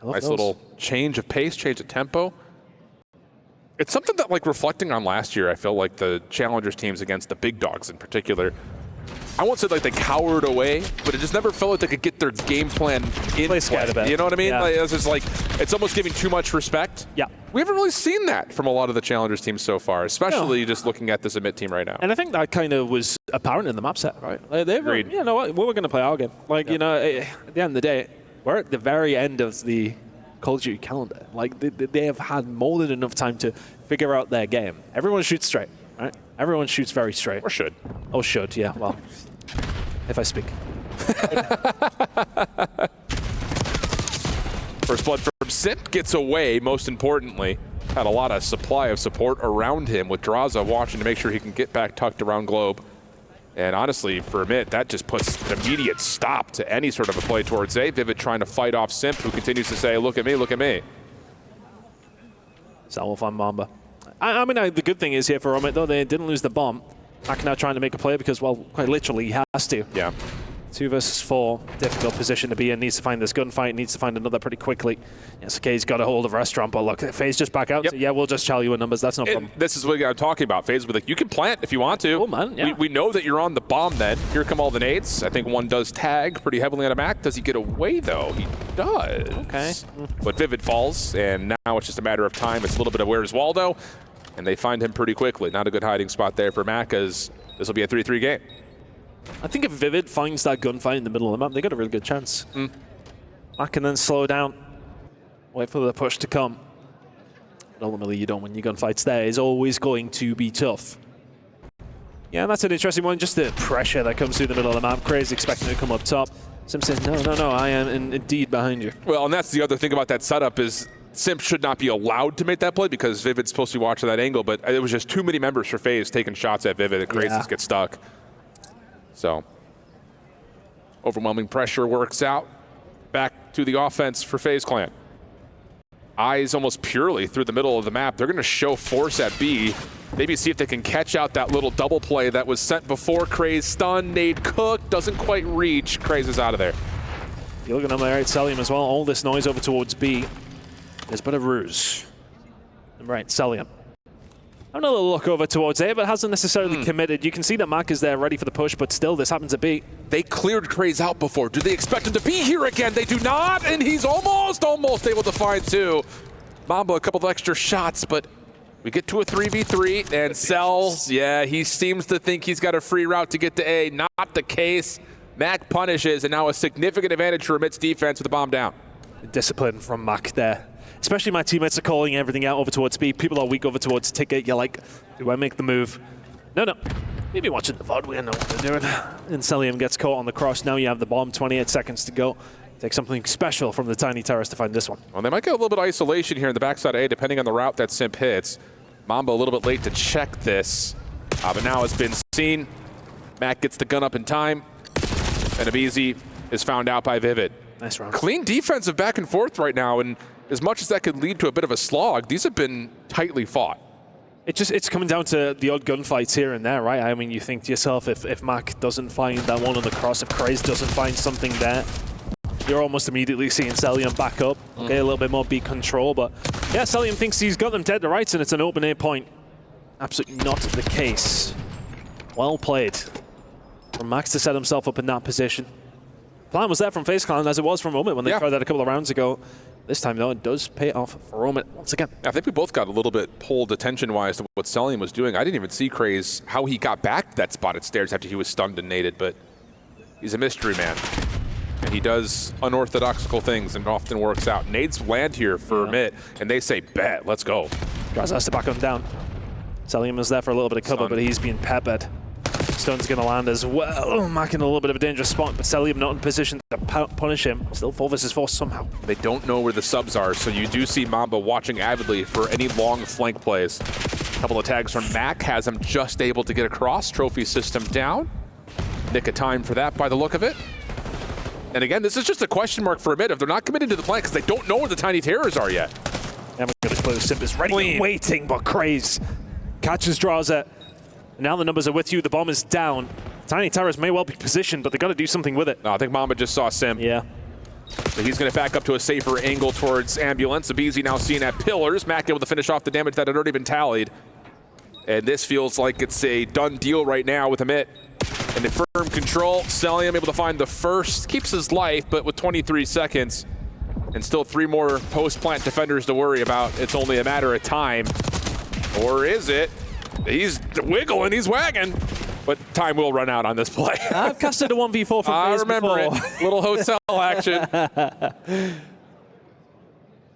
Nice little change of pace, change of tempo. It's something that, like, reflecting on last year, I feel like the Challengers teams against the big dogs in particular, I won't say like they cowered away, but it just never felt like they could get their game plan in play. You know what I mean? Yeah. Like, it's just like, it's almost giving too much respect. Yeah. We haven't really seen that from a lot of the Challengers teams so far, especially just looking at this OMiT team right now. And I think that kind of was apparent in the map set, right? Like, they were, you know what, we were going to play our game. Like, you know, at the end of the day, we're at the very end of the Call of Duty calendar. Like, they have had more than enough time to figure out their game. Everyone shoots straight, right? Everyone shoots very straight. Or should. Oh, should, yeah, well, if I speak. First blood from Simp gets away, most importantly. Had a lot of supply of support around him with Draza watching to make sure he can get back tucked around Globe. And honestly, for OMiT, that just puts an immediate stop to any sort of a play towards A. Vivid trying to fight off Simp, who continues to say, look at me, look at me. Salvo on Mamba. I mean, the good thing is here for OMiT, though, they didn't lose the bomb. Mac now trying to make a play because, well, quite literally, he has to. Yeah. 2 versus 4, difficult position to be in. Needs to find this gunfight, needs to find another pretty quickly. Yes, he's got a hold of restaurant, but look, FaZe just back out. Yep. So yeah, we'll just tell you in numbers. That's no problem. This is what I'm talking about. FaZe with like, you can plant if you want to. Oh, man, yeah. We know that you're on the bomb then. Here come all the nades. I think one does tag pretty heavily on a Mac. Does he get away, though? He does. Okay. But Vivid falls, and now it's just a matter of time. It's a little bit of where's Waldo, and they find him pretty quickly. Not a good hiding spot there for Mac, as this will be a 3-3 game. I think if Vivid finds that gunfight in the middle of the map, they got a really good chance. Mac can then slow down, wait for the push to come. But ultimately, you don't win your gunfights there. It's always going to be tough. Yeah, that's an interesting one. Just the pressure that comes through the middle of the map. Crazy expecting to come up top. Sim says, no, I am indeed behind you. Well, and that's the other thing about that setup is Simp should not be allowed to make that play because Vivid's supposed to be watching that angle, but it was just too many members for FaZe taking shots at Vivid. It creates get stuck. So, overwhelming pressure works out. Back to the offense for FaZe Clan. Eyes almost purely through the middle of the map. They're going to show force at B. Maybe see if they can catch out that little double play that was sent before. Craze stun, nade cook, doesn't quite reach. Craze is out of there. You're looking on the right, Celium as well. All this noise over towards B is but a ruse. Right, Celium. Another look over towards A, but hasn't necessarily committed. You can see that Mac is there ready for the push, but still this happens at B. They cleared Craze out before. Do they expect him to be here again? They do not, and he's almost able to find 2. Mamba a couple of extra shots, but we get to a 3v3, and Cell, yeah, he seems to think he's got a free route to get to A. Not the case. Mac punishes, and now a significant advantage for OMiT's defense with the bomb down. Discipline from Mac there. Especially my teammates are calling everything out over towards B. People are weak over towards Ticket. You're like, do I make the move? No. Maybe watching the VOD, we know what they're doing. And Celium gets caught on the cross. Now you have the bomb, 28 seconds to go. Take something special from the Tiny Terrace to find this one. Well, they might get a little bit of isolation here in the backside of A, depending on the route that Simp hits. Mamba a little bit late to check this, but now it's been seen. Mac gets the gun up in time, and Abizi is found out by Vivid. Nice round. Clean defensive back and forth right now, and as much as that could lead to a bit of a slog, these have been tightly fought. It's coming down to the odd gunfights here and there, right? I mean, you think to yourself, if Mac doesn't find that one on the cross, if Craze doesn't find something there, you're almost immediately seeing Celium back up. Okay, a little bit more beat control, but yeah, Celium thinks he's got them dead to rights, and it's an open A point. Absolutely not the case. Well played from Max to set himself up in that position. Plan was there from FaZe Clan, as it was from OMiT when they tried that a couple of rounds ago. This time, though, it does pay off for OMiT once again. I think we both got a little bit pulled attention-wise to what Celium was doing. I didn't even see Craze, how he got back that spotted stairs after he was stunned and naded, but he's a mystery man. And he does unorthodoxical things and often works out. Nades land here for OMiT, and they say, bet, let's go. Draza has to back him down. Celium is there for a little bit of cover, but he's being peppered. Stone's going to land as well. Mac in a little bit of a dangerous spot, but Celium not in position to punish him. Still 4 versus 4 somehow. They don't know where the subs are, so you do see Mamba watching avidly for any long flank plays. A couple of tags from Mac has him just able to get across. Trophy system down. Nick of time for that by the look of it. And again, this is just a question mark for OMiT if they're not committed to the plan because they don't know where the Tiny Terrors are yet. And we're going to close. Simp is ready, waiting, but Craze catches Draza. Now the numbers are with you. The bomb is down. Tiny Terrors may well be positioned, but they got to do something with it. No, I think Mamba just saw Simp. Yeah. So he's going to back up to a safer angle towards Ambulance. Abizi now seen at Pillars. Mac able to finish off the damage that had already been tallied. And this feels like it's a done deal right now with OMiT. And in firm control, Celium able to find the first. Keeps his life, but with 23 seconds. And still 3 more post-plant defenders to worry about. It's only a matter of time. Or is it? He's wiggling, he's wagging. But time will run out on this play. I've casted a 1v4 for FaZe I remember before. it. Little hotel action.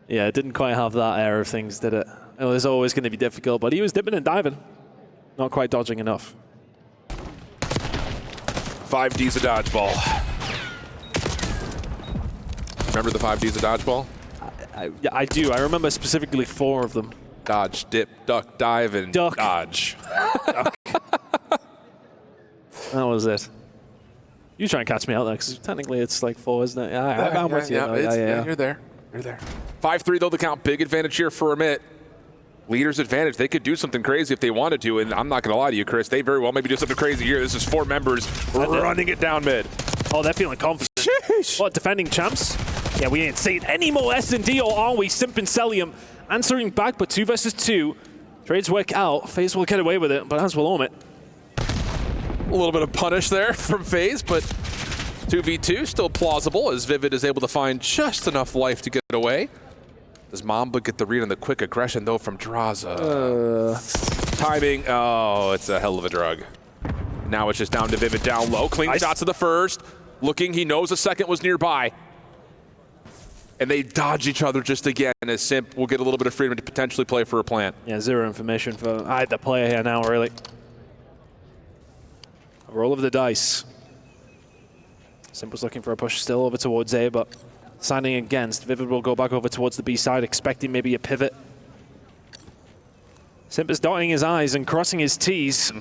Yeah, it didn't quite have that air of things, did it? It was always going to be difficult, but he was dipping and diving. Not quite dodging enough. 5D's a dodgeball. Remember the 5D's a dodgeball? Yeah, I do. I remember specifically 4 of them. Dodge, dip, duck, dive, and Duck. dodge. That was it. You try and catch me out there, because technically it's like 4, isn't it? Yeah, I'm with you. Yeah, you're there. You're there. 5-3 though the count. Big advantage here for OMiT. Leader's advantage. They could do something crazy if they wanted to, and I'm not going to lie to you, Chris. They very well maybe do something crazy here. This is 4 members running it down mid. Oh, they're feeling confident. Sheesh. What, defending champs? Yeah, we ain't seen any more S&D, or are we? Simp and Celium answering back, but 2 versus 2. Trades work out. FaZe will get away with it, but as will OMiT. A little bit of punish there from FaZe, but 2v2 still plausible as Vivid is able to find just enough life to get away. Does Mamba get the read on the quick aggression though from Draza? Timing, oh, it's a hell of a drug. Now it's just down to Vivid down low. Clean shots to the first. Looking, he knows the second was nearby. And they dodge each other just again as Simp will get a little bit of freedom to potentially play for a plant. Yeah, 0 information for either player here now, really. A roll of the dice. Simp was looking for a push still over towards A, but signing against. Vivid will go back over towards the B side, expecting maybe a pivot. Simp is dotting his I's and crossing his T's.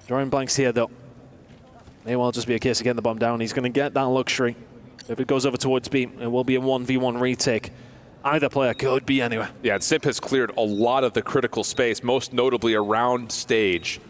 Drawing blanks here, though. May well just be a case of getting the bomb down. He's going to get that luxury. If it goes over towards B, it will be a 1v1 retake. Either player could be anywhere. Yeah, and Simp has cleared a lot of the critical space, most notably around stage.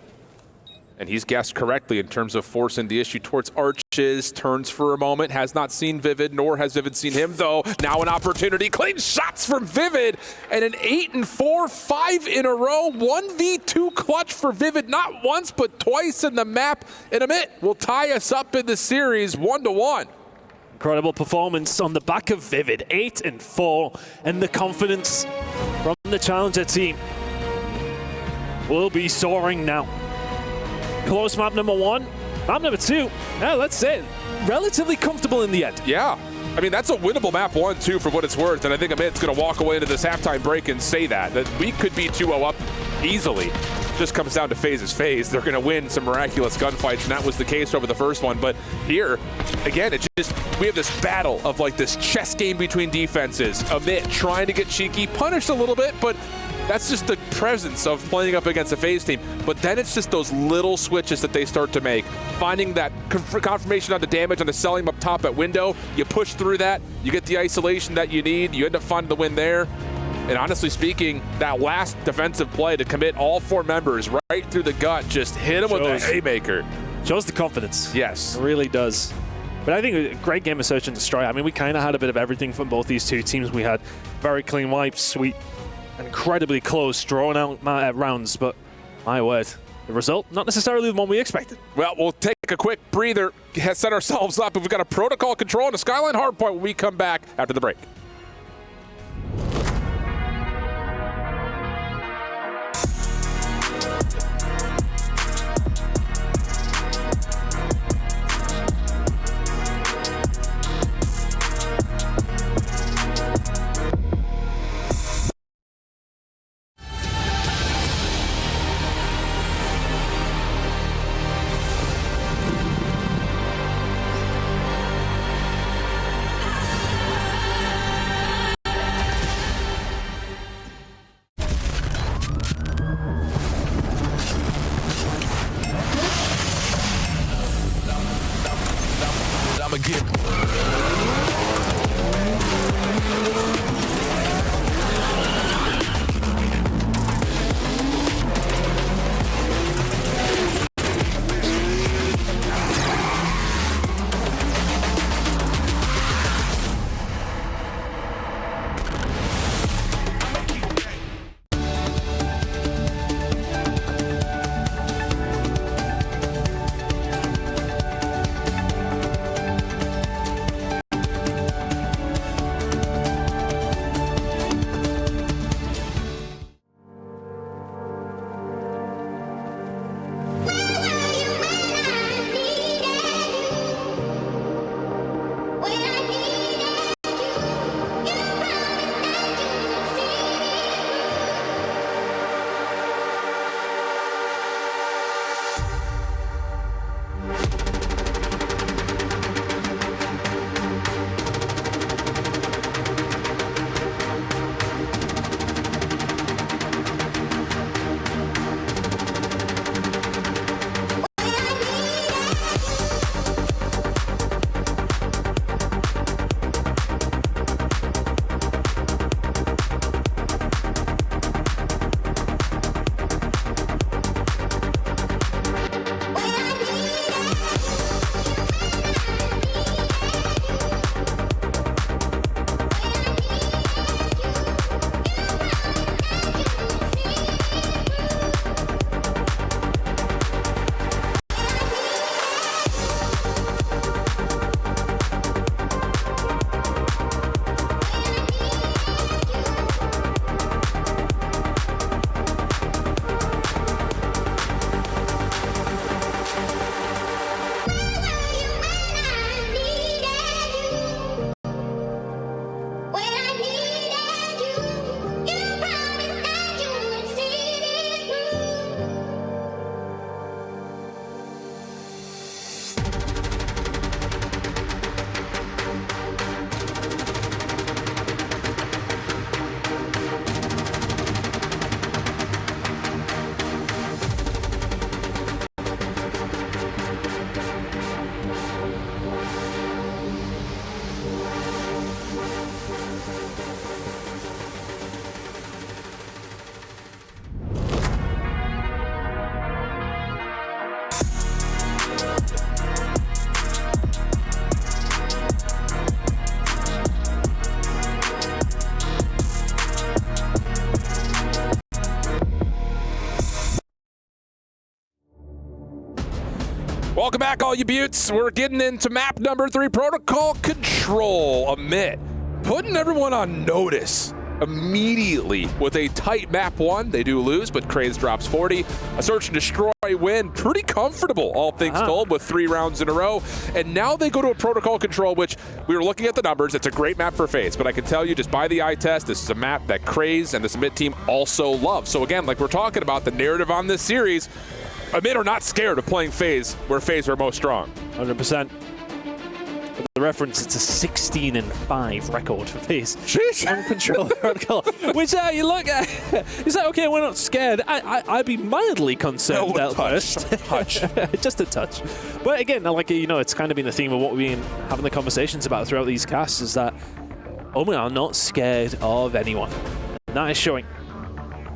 And he's guessed correctly in terms of forcing the issue towards arches, turns for a moment, has not seen Vivid, nor has Vivid seen him, though. Now an opportunity, clean shots from Vivid, and an 8-4, 5 in a row, 1v2 clutch for Vivid, not once, but twice in the map. And OMiT will tie us up in the series 1-1. Incredible performance on the back of Vivid, 8-4, and the confidence from the challenger team will be soaring now. Close map number 1, map number 2. Yeah, let's say relatively comfortable in the end. Yeah, I mean that's a winnable map 1 too for what it's worth, and I think OMiT's going to walk away into this halftime break and say that we could be 2-0 up easily. Just comes down to FaZe's FaZe. They're going to win some miraculous gunfights, and that was the case over the first one. But here, again, it's just we have this battle of like this chess game between defenses. OMiT trying to get cheeky, punished a little bit, but that's just the presence of playing up against a FaZe team. But then it's just those little switches that they start to make. Finding that confirmation on the damage on the selling up top at window. You push through that, you get the isolation that you need, you end up finding the win there. And honestly speaking, that last defensive play to commit all 4 members right through the gut, just hit him with a haymaker. Shows the confidence. Yes. It really does. But I think a great game of Search and Destroy. I mean, we kind of had a bit of everything from both these two teams. We had very clean wipes, sweet, incredibly close, drawn out rounds, but my word, the result, not necessarily the one we expected. Well, we'll take a quick breather, set ourselves up, and we've got a protocol control and a Skyline Hardpoint when we come back after the break. Welcome back, all you buttes. We're getting into map number 3, Protocol Control. OMiT putting everyone on notice immediately with a tight map 1. They do lose, but Craze drops 40. A search and destroy win. Pretty comfortable, all things told, with 3 rounds in a row. And now they go to a Protocol Control, which we were looking at the numbers. It's a great map for FaZe, but I can tell you just by the eye test, this is a map that Craze and this OMiT team also love. So again, like we're talking about, the narrative on this series, OMiT are not scared of playing FaZe where FaZe are most strong. 100%. For the reference, it's a 16-5 record for FaZe. Jeez. On Control Protocol. Which you look at, it's like, okay, we're not scared. I'd be mildly concerned at first. Touch. Just a touch. But again, like, you know, it's kind of been the theme of what we've been having the conversations about throughout these casts, is that OMiT are not scared of anyone. And that is showing.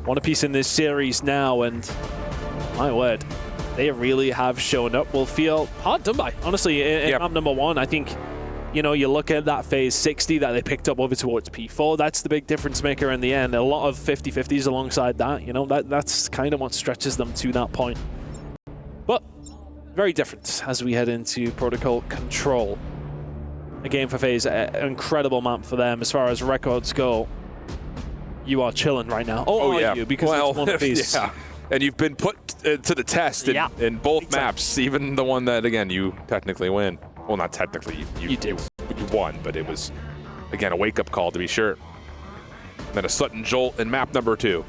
One apiece in this series now, and my word, they really have shown up. Will feel hard done by, honestly. In map number 1, I think, you know, you look at that FaZe 60 that they picked up over towards P4. That's the big difference maker in the end. A lot of 50-50s alongside that. You know, that's kind of what stretches them to that point. But very different as we head into Protocol Control. Again, for FaZe, an incredible map for them as far as records go. You are chilling right now. Oh yeah, you? Because it's one piece. Yeah. And you've been put to the test in both maps, even the one that, again, you technically win. Well, not technically, you won, but it was, again, a wake-up call to be sure. And then a sudden jolt in map number 2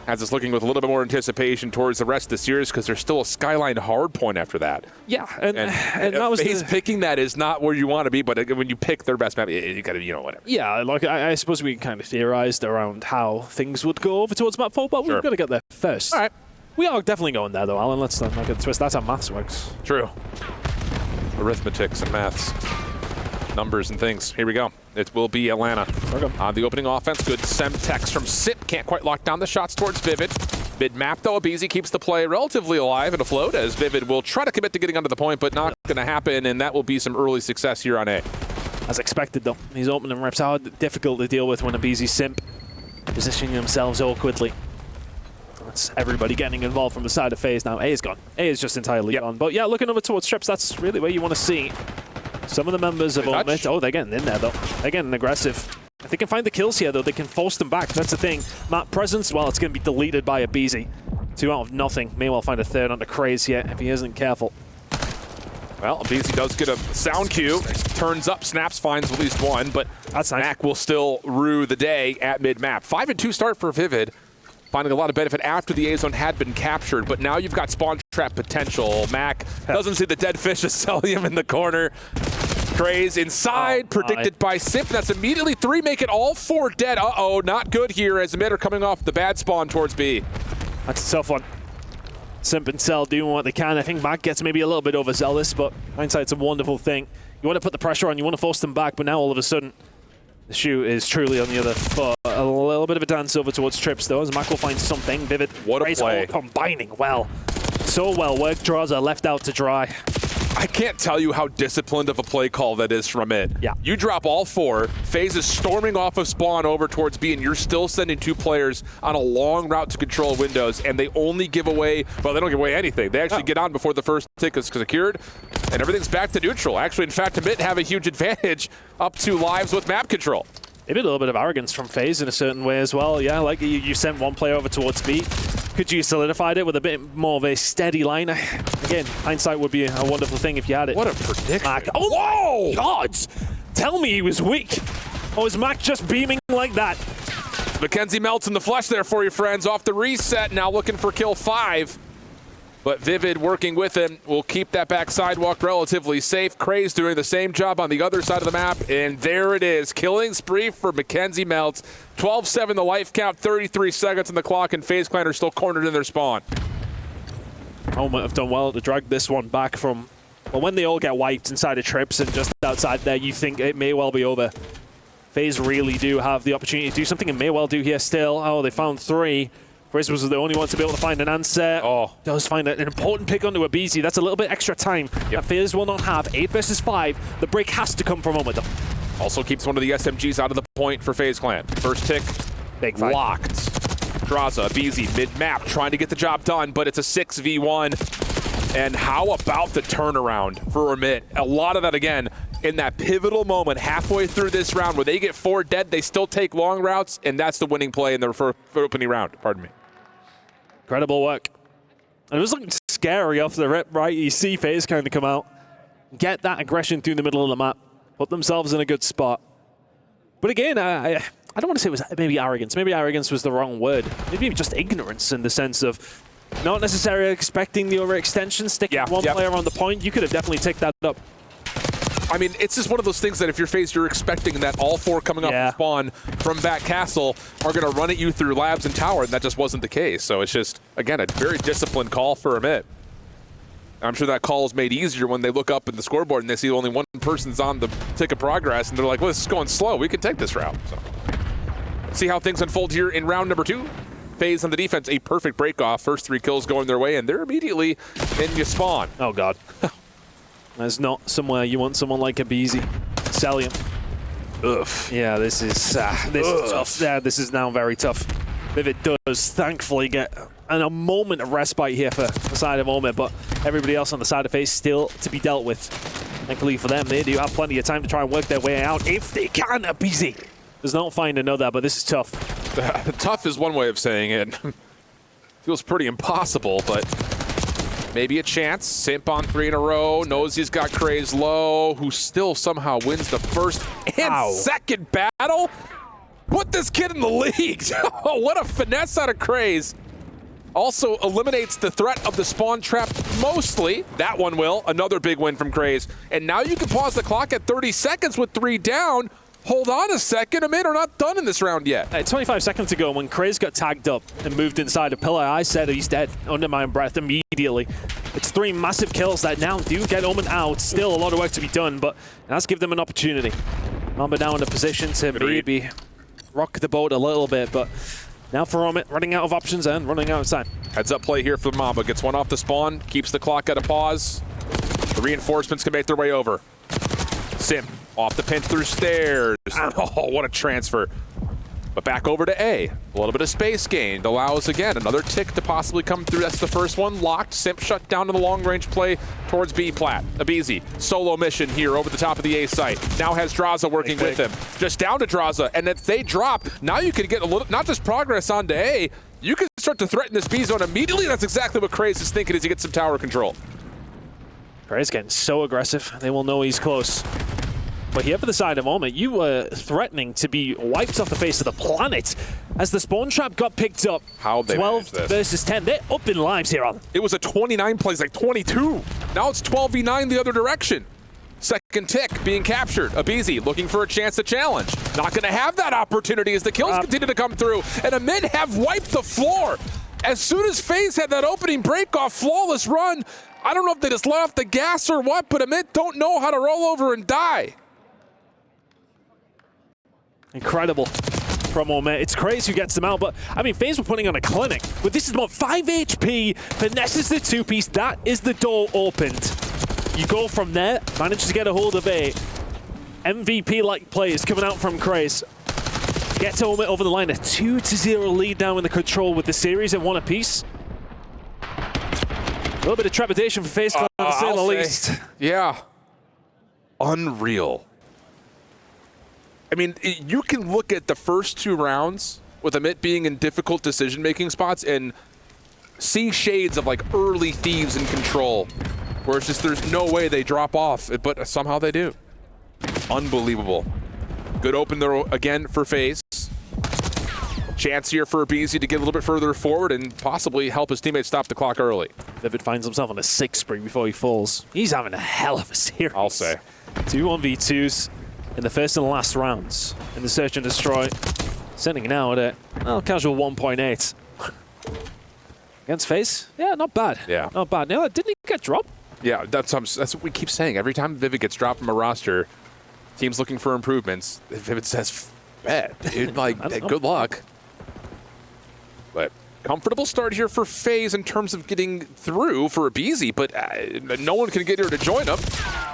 has us looking with a little bit more anticipation towards the rest of the series, because there's still a Skyline Hardpoint after that. Yeah, and that was FaZe picking that is not where you want to be, but when you pick their best map, you got to, you know, whatever. Yeah, like I suppose we kind of theorized around how things would go over towards map 4, but we've got to get there first. All right. We are definitely going there, though, Alan. Let's not get twist. That's how maths works. True. Arithmetics and maths. Numbers and things. Here we go. It will be Atlanta. On the opening offense, good Semtex from Sip. Can't quite lock down the shots towards Vivid. Mid-map, though, Abizi keeps the play relatively alive and afloat, as Vivid will try to commit to getting under the point, but not going to happen, and that will be some early success here on A. As expected, though. These opening reps are difficult to deal with when Abizi Simp positioning themselves awkwardly. That's everybody getting involved from the side of FaZe now. A is gone. A is just entirely gone. But yeah, looking over towards Strips, that's really where you want to see some of the members of OMiT. Oh, they're getting in there, though. They're getting aggressive. If they can find the kills here, though, they can force them back. That's the thing. Map presence, well, it's going to be deleted by Abizi. 2 out of nothing. May well find a 3rd under Craze here if he isn't careful. Well, Abizi does get a sound cue. Turns up, snaps, finds at least 1, but that's nice. Mac will still rue the day at mid-map. 5-2 start for Vivid. Finding a lot of benefit after the A-zone had been captured, but now you've got spawn trap potential. Mac doesn't see the dead fish as Celium in the corner. Craze inside, predicted by Sip. That's immediately 3, make it all 4 dead. Uh-oh, not good here as OMiT are coming off the bad spawn towards B. That's a tough one. Simp and Cell doing what they can. I think Mac gets maybe a little bit overzealous, but hindsight's a wonderful thing. You want to put the pressure on, you want to force them back, but now all of a sudden, the shoe is truly on the other foot. A little bit of a dance over towards Trips, though, as Mac will find something. Vivid. What a play. Combining well. So well. Work draws are left out to dry. I can't tell you how disciplined of a play call that is from OMiT. Yeah. You drop all 4. FaZe is storming off of spawn over towards B, and you're still sending 2 players on a long route to control windows, and they only give away, well, they don't give away anything. They actually get on before the first tick is secured, and everything's back to neutral. Actually, in fact, OMiT have a huge advantage up 2 lives with map control. Maybe a little bit of arrogance from FaZe in a certain way as well. Yeah, like you sent 1 player over towards B. Could you solidified it with a bit more of a steady line? Again, hindsight would be a wonderful thing if you had it. What a prediction. Mac. Oh, whoa! God! Tell me he was weak. Or is Mac just beaming like that? Mackenzie melts in the flesh there for you, friends. Off the reset, now looking for kill 5. But Vivid working with him will keep that back sidewalk relatively safe. Craze doing the same job on the other side of the map. And there it is. Killing spree for Mackenzie Melts. 12-7 the life count, 33 seconds on the clock, and FaZe Clan are still cornered in their spawn. OMiT have done well to drag this one back from, well, when they all get wiped inside of Trips and just outside there, you think it may well be over. FaZe really do have the opportunity to do something and may well do here still. Oh, they found 3. Chris was the only one to be able to find an answer. Oh. Does find an important pick onto Abizi. That's a little bit extra time that FaZe will not have. 8 versus 5. The break has to come from OMiT, though. Also keeps one of the SMGs out of the point for FaZe Clan. First tick, big fight. Locked. Draza, Abizi, mid-map, trying to get the job done, but it's a 6v1. And how about the turnaround for OMiT? A lot of that, again, in that pivotal moment halfway through this round where they get 4 dead, they still take long routes, and that's the winning play in their opening round. Pardon me. Incredible work. And it was looking scary off the rip, right? You see FaZe kind of come out, get that aggression through the middle of the map, put themselves in a good spot. But again, I don't want to say it was maybe arrogance. Maybe arrogance was the wrong word. Maybe just ignorance in the sense of not necessarily expecting the overextension, sticking one player on the point. You could have definitely ticked that up. I mean, it's just one of those things that if you're FaZe, you're expecting that all 4 coming up from spawn from back castle are going to run at you through labs and tower, and that just wasn't the case. So it's just, again, a very disciplined call for OMiT. I'm sure that call is made easier when they look up at the scoreboard and they see only one person's on the tick of progress, and they're like, well, this is going slow. We can take this route. So see how things unfold here in round number 2. FaZe on the defense, a perfect break off. First 3 kills going their way, and they're immediately in your spawn. Oh, God. There's not somewhere you want someone like a BZ. Celium. Ugh. Yeah, this is tough. Yeah, this is now very tough. Vivid does thankfully get a moment of respite here for the side of OMiT, but everybody else on the side of FaZe still to be dealt with. Thankfully for them, they do have plenty of time to try and work their way out if they can. BZ does not find another, but this is tough. Tough is one way of saying it. Feels pretty impossible, but maybe a chance. Simp on 3 in a row. Knows he's got Craze low, who still somehow wins the first and second battle. Put this kid in the league. Oh, what a finesse out of Craze. Also eliminates the threat of the spawn trap mostly. That one will. Another big win from Craze. And now you can pause the clock at 30 seconds with 3 down. Hold on a second. OMiT are not done in this round yet. 25 seconds ago, when Craze got tagged up and moved inside a pillar, I said he's dead under my breath immediately. It's 3 massive kills that now do get OMiT out. Still a lot of work to be done, but let's give them an opportunity. Mamba now in a position to maybe rock the boat a little bit, but now for OMiT, running out of options and running out of time. Heads up play here for Mamba. Gets one off the spawn, keeps the clock at a pause. The reinforcements can make their way over. Sim off the pinch through stairs. Oh, what a transfer. But back over to A. A little bit of space gained. Allows, again, another tick to possibly come through. That's the first one. Locked. Simp shut down to the long-range play towards B-Plat. Abizi, solo mission here over the top of the A site. Now has Draza working with him. Just down to Draza. And if they drop, now you can get a little, not just progress onto A, you can start to threaten this B zone immediately. That's exactly what Craze is thinking as he gets some tower control. Craze getting so aggressive. They will know he's close. But here for the side of OMiT, you were threatening to be wiped off the face of the planet as the spawn trap got picked up. How they 12 versus 10. They're up in lives here, Alan. It was a 29 plays, like 22. Now it's 12v9 the other direction. Second tick being captured. Abizi looking for a chance to challenge. Not going to have that opportunity as the kills continue to come through. And OMiT have wiped the floor. As soon as FaZe had that opening break-off, flawless run, I don't know if they just let off the gas or what, but OMiT don't know how to roll over and die. Incredible from OMiT. It's Craze who gets them out, but I mean, FaZe were putting on a clinic. But this is about 5 HP, finesses the 2-piece. That is the door opened. You go from there, manage to get a hold of A. MVP-like plays coming out from Craze. Get to OMiT over the line. A 2-0 lead now in the control with the series at 1 apiece. A little bit of trepidation for FaZe, to say the least. Yeah. Unreal. I mean, you can look at the first 2 rounds with OMiT being in difficult decision-making spots and see shades of like early thieves in control, where it's just there's no way they drop off, but somehow they do. Unbelievable. Good open there again for FaZe. Chance here for Abizi to get a little bit further forward and possibly help his teammates stop the clock early. Vivid finds himself on a 6 spree before he falls. He's having a hell of a series. I'll say. 2 1v2s. In the first and last rounds in the search and destroy. Sending now at a casual 1.8. Against FaZe? Yeah, not bad. Yeah. Not bad. No, didn't he get dropped? Yeah, that's what we keep saying. Every time Vivid gets dropped from a roster, teams looking for improvements, Vivid says, "Bet, dude, like, good luck." But comfortable start here for FaZe in terms of getting through for Abizi, but no one can get here to join him.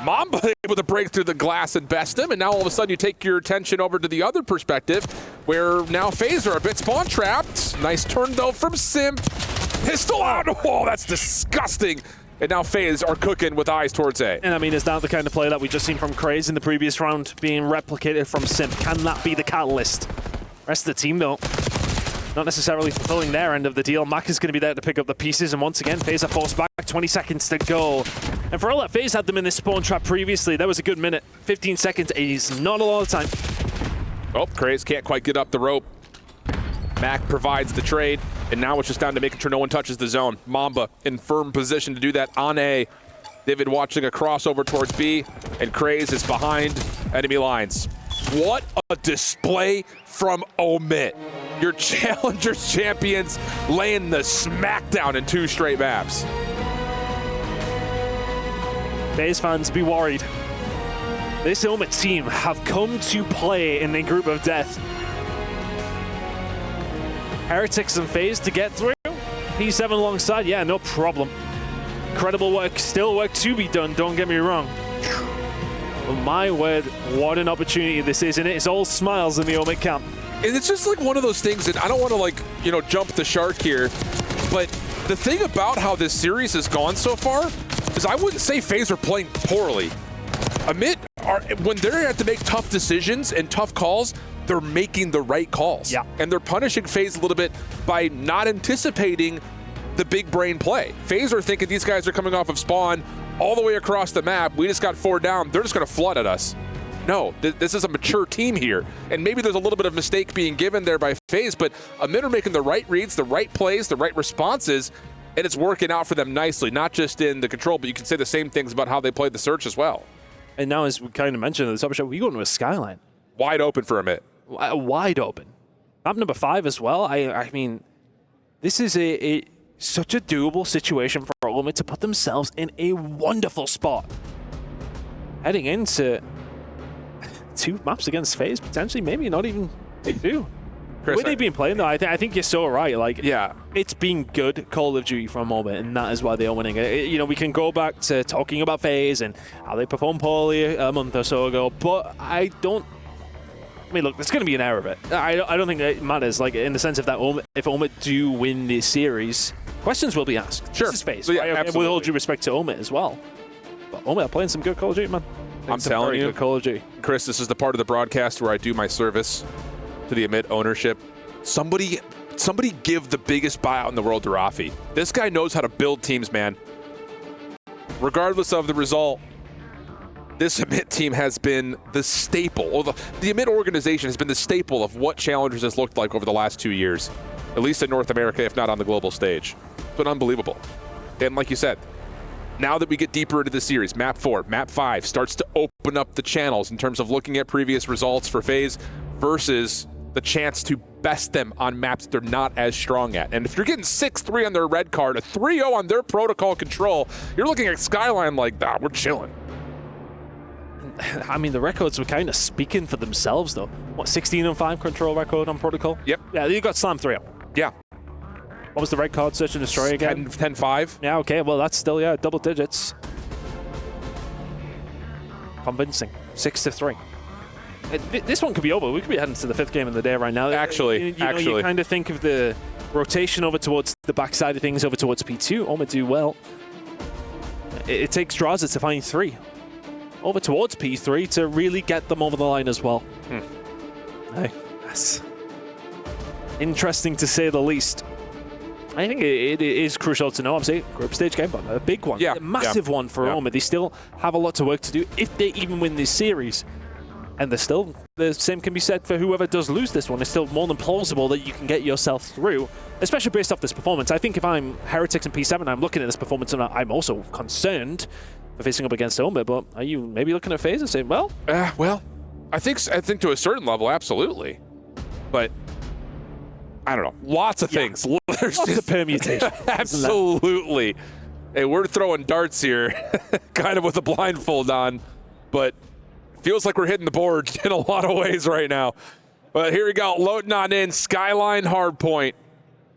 Mamba able to break through the glass and best him, and now all of a sudden you take your attention over to the other perspective, where now FaZe are a bit spawn trapped. Nice turn though from Sim. Pistol out. Oh, that's disgusting. And now FaZe are cooking with eyes towards A. And I mean, is that the kind of play that we just seen from Craze in the previous round being replicated from Simp? Can that be the catalyst? Rest of the team, though, not necessarily fulfilling their end of the deal. Mac is going to be there to pick up the pieces, and once again, FaZe are forced back. 20 seconds to go. And for all that FaZe had them in this spawn trap previously, that was a good minute. 15 seconds is not a lot of time. Oh, Craze can't quite get up the rope. Mac provides the trade, and now it's just down to making sure no one touches the zone. Mamba in firm position to do that on A. David watching a crossover towards B, and Craze is behind enemy lines. What a display from OMiT. Your Challengers champions laying the smackdown in 2 straight maps. FaZe fans, be worried. This OMiT team have come to play in the group of death. Heretics and FaZe to get through. P7 alongside, yeah, no problem. Incredible work, still work to be done, don't get me wrong. But my word, what an opportunity this is, and it's all smiles in the OMiT camp. And it's just like one of those things, and I don't want to jump the shark here, but the thing about how this series has gone so far is I wouldn't say FaZe are playing poorly. OMiT, when they're at to make tough decisions and tough calls, they're making the right calls. Yeah. And they're punishing FaZe a little bit by not anticipating the big brain play. FaZe are thinking these guys are coming off of spawn all the way across the map. We just got 4 down. They're just going to flood at us. No, this is a mature team here. And maybe there's a little bit of mistake being given there by FaZe, but OMiT are making the right reads, the right plays, the right responses, and it's working out for them nicely, not just in the control, but you can say the same things about how they played the search as well. And now, as we kind of mentioned at the top of the show, we go into a skyline. Wide open for OMiT. Wide open. Map number 5 as well. I mean, this is such a doable situation for OMiT to put themselves in a wonderful spot. Heading into 2 maps against FaZe, potentially, maybe not even 2. The way they've been playing, though, I think you're so right. Like, yeah, it's been good Call of Duty from OMiT, and that is why they are winning. We can go back to talking about FaZe and how they performed poorly a month or so ago, but I mean, look, there's going to be an error of it. I don't think it matters, like, in the sense of that if OMiT do win this series, questions will be asked. Sure. This is FaZe. So, yeah, right? With all due respect to OMiT as well. But OMiT are playing some good Call of Duty, man. I'm telling you, good Call of Duty. Chris, this is the part of the broadcast where I do my service to the OMiT ownership. Somebody give the biggest buyout in the world to Rafi. This guy knows how to build teams, man. Regardless of the result, this OMiT team has been the staple, or the OMiT organization has been the staple of what Challengers has looked like over the last 2 years, at least in North America, if not on the global stage. It's been unbelievable. And like you said, now that we get deeper into the series, map 4, map 5 starts to open up the channels in terms of looking at previous results for FaZe versus the chance to best them on maps they're not as strong at. And if you're getting 6-3 on their red card, a 3-0 on their protocol control, you're looking at Skyline like, we're chilling. I mean, the records were kind of speaking for themselves, though. What, 16-5 control record on protocol? Yep. Yeah, you got slammed 3-0. Yeah. What was the red card? Search and destroy again? 10-5. Yeah, okay, well, that's still, yeah, double digits. Convincing. 6-3. This one could be over. We could be heading to the 5th game of the day right now. Actually, you kind of think of the rotation over towards the backside of things, over towards P2. OMiT do well. It takes Draza to find 3. Over towards P3 to really get them over the line as well. Hey, that's interesting to say the least. I think it is crucial to know. I'm saying group stage game, but a big one. Yeah, a massive one for OMiT. They still have a lot to work to do if they even win this series. And the same can be said for whoever does lose this one. It's still more than plausible that you can get yourself through, especially based off this performance. I think if I'm Heretics and P7, I'm looking at this performance and I'm also concerned for facing up against OMiT, but are you maybe looking at FaZe and saying, well? I think to a certain level, absolutely. But I don't know. Lots of things. There's lots of permutations. Absolutely. Hey, we're throwing darts here, kind of with a blindfold on, but feels like we're hitting the board in a lot of ways right now. But here we go, loading on in, Skyline Hardpoint.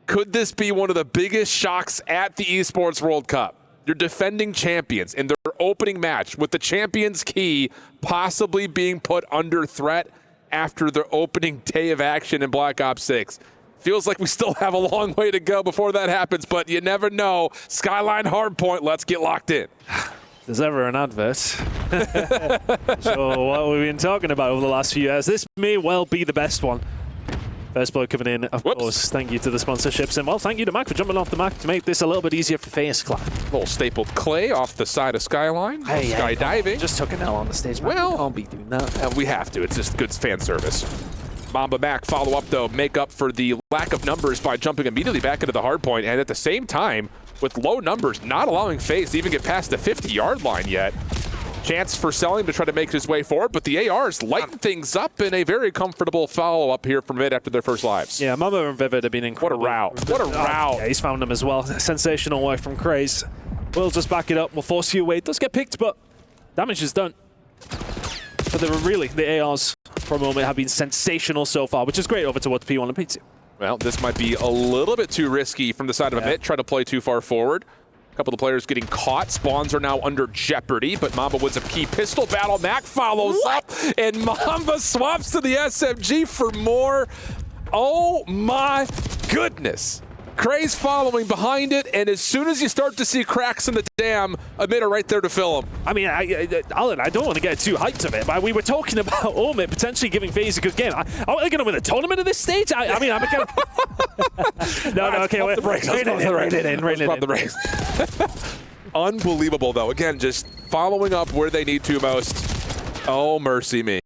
Could this be one of the biggest shocks at the Esports World Cup? Your defending champions in their opening match with the champion's key possibly being put under threat after the opening day of action in Black Ops 6. Feels like we still have a long way to go before that happens, but you never know. Skyline Hardpoint, let's get locked in. If there's ever an advert. So what we've been talking about over the last few years, this may well be the best one. First blow coming in, of course. Thank you to the sponsorships. And, well, thank you to Mac for jumping off the Mac to make this a little bit easier for FaZe Clan. Little stapled clay off the side of Skyline. Hey, skydiving. Just took an L on the stage, man. Well, We can't be doing that. We have to. It's just good fan service. Mamba Mac follow up, though, make up for the lack of numbers by jumping immediately back into the hard point. And at the same time, with low numbers, not allowing FaZe to even get past the 50-yard line yet. Chance for Selim to try to make his way forward, but the ARs lighten things up in a very comfortable follow-up here from mid after their first lives. Yeah, Mamba and Vivid have been incredible. What a route. What a route. Yeah, he's found them as well. Sensational work from Craze. We'll just back it up. We'll force you away. It does get picked, but damage is done. But they were really, the ARs for a moment have been sensational so far, which is great over towards P1 and P2. Well, this might be a little bit too risky from the side of OMiT. Try to play too far forward. A couple of players getting caught. Spawns are now under jeopardy, but Mamba wins a key pistol battle. Mac follows up, and Mamba swaps to the SMG for more. Oh my goodness. Craze following behind it, and as soon as you start to see cracks in the dam, OMiT are right there to fill them. I mean, Alan, I don't want to get too hyped of it, but we were talking about OMiT potentially giving FaZe a good game. Are they going to win a tournament at this stage? I mean, I'm going to... No, okay, wait. Right the brakes. Unbelievable, though. Again, just following up where they need to most. Oh, mercy me.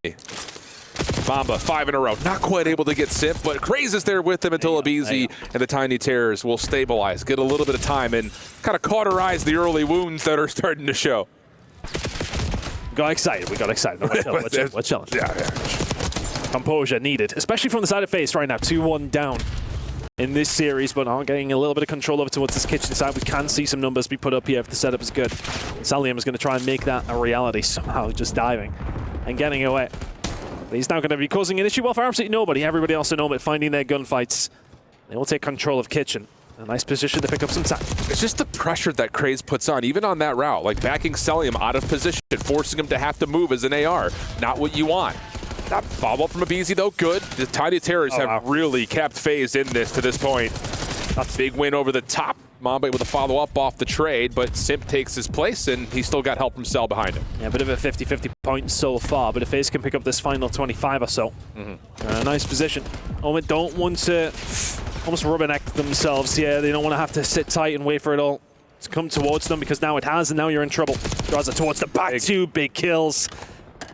Mamba, 5 in a row. Not quite able to get Simp, but Craze is there with him until Abizi and the Tiny Terrors will stabilize, get a little bit of time, and kind of cauterize the early wounds that are starting to show. Got excited. We got excited. No, we're chilling. Yeah. Composure needed, especially from the side of FaZe right now. 2-1 down in this series, but are getting a little bit of control over towards this kitchen side. We can see some numbers be put up here if the setup is good. Saliam is going to try and make that a reality somehow, just diving and getting away. But he's now going to be causing an issue. Well, for absolutely nobody. Everybody else in OMiT finding their gunfights. They will take control of kitchen. A nice position to pick up some time. It's just the pressure that Craze puts on, even on that route, like backing Selim out of position, forcing him to have to move as an AR. Not what you want. That follow-up from Abizi, though, good. The Tiny Terrors have really kept FaZe in this to this point. A big win over the top. Mamba with a follow-up off the trade, but Simp takes his place, and he's still got help from Cell behind him. Yeah, a bit of a 50-50 point so far, but if FaZe can pick up this final 25 or so, nice position. OMiT don't want to almost rubberneck themselves here. They don't want to have to sit tight and wait for it all to come towards them, because now it has, and now you're in trouble. Draws it towards the back, 2 big kills.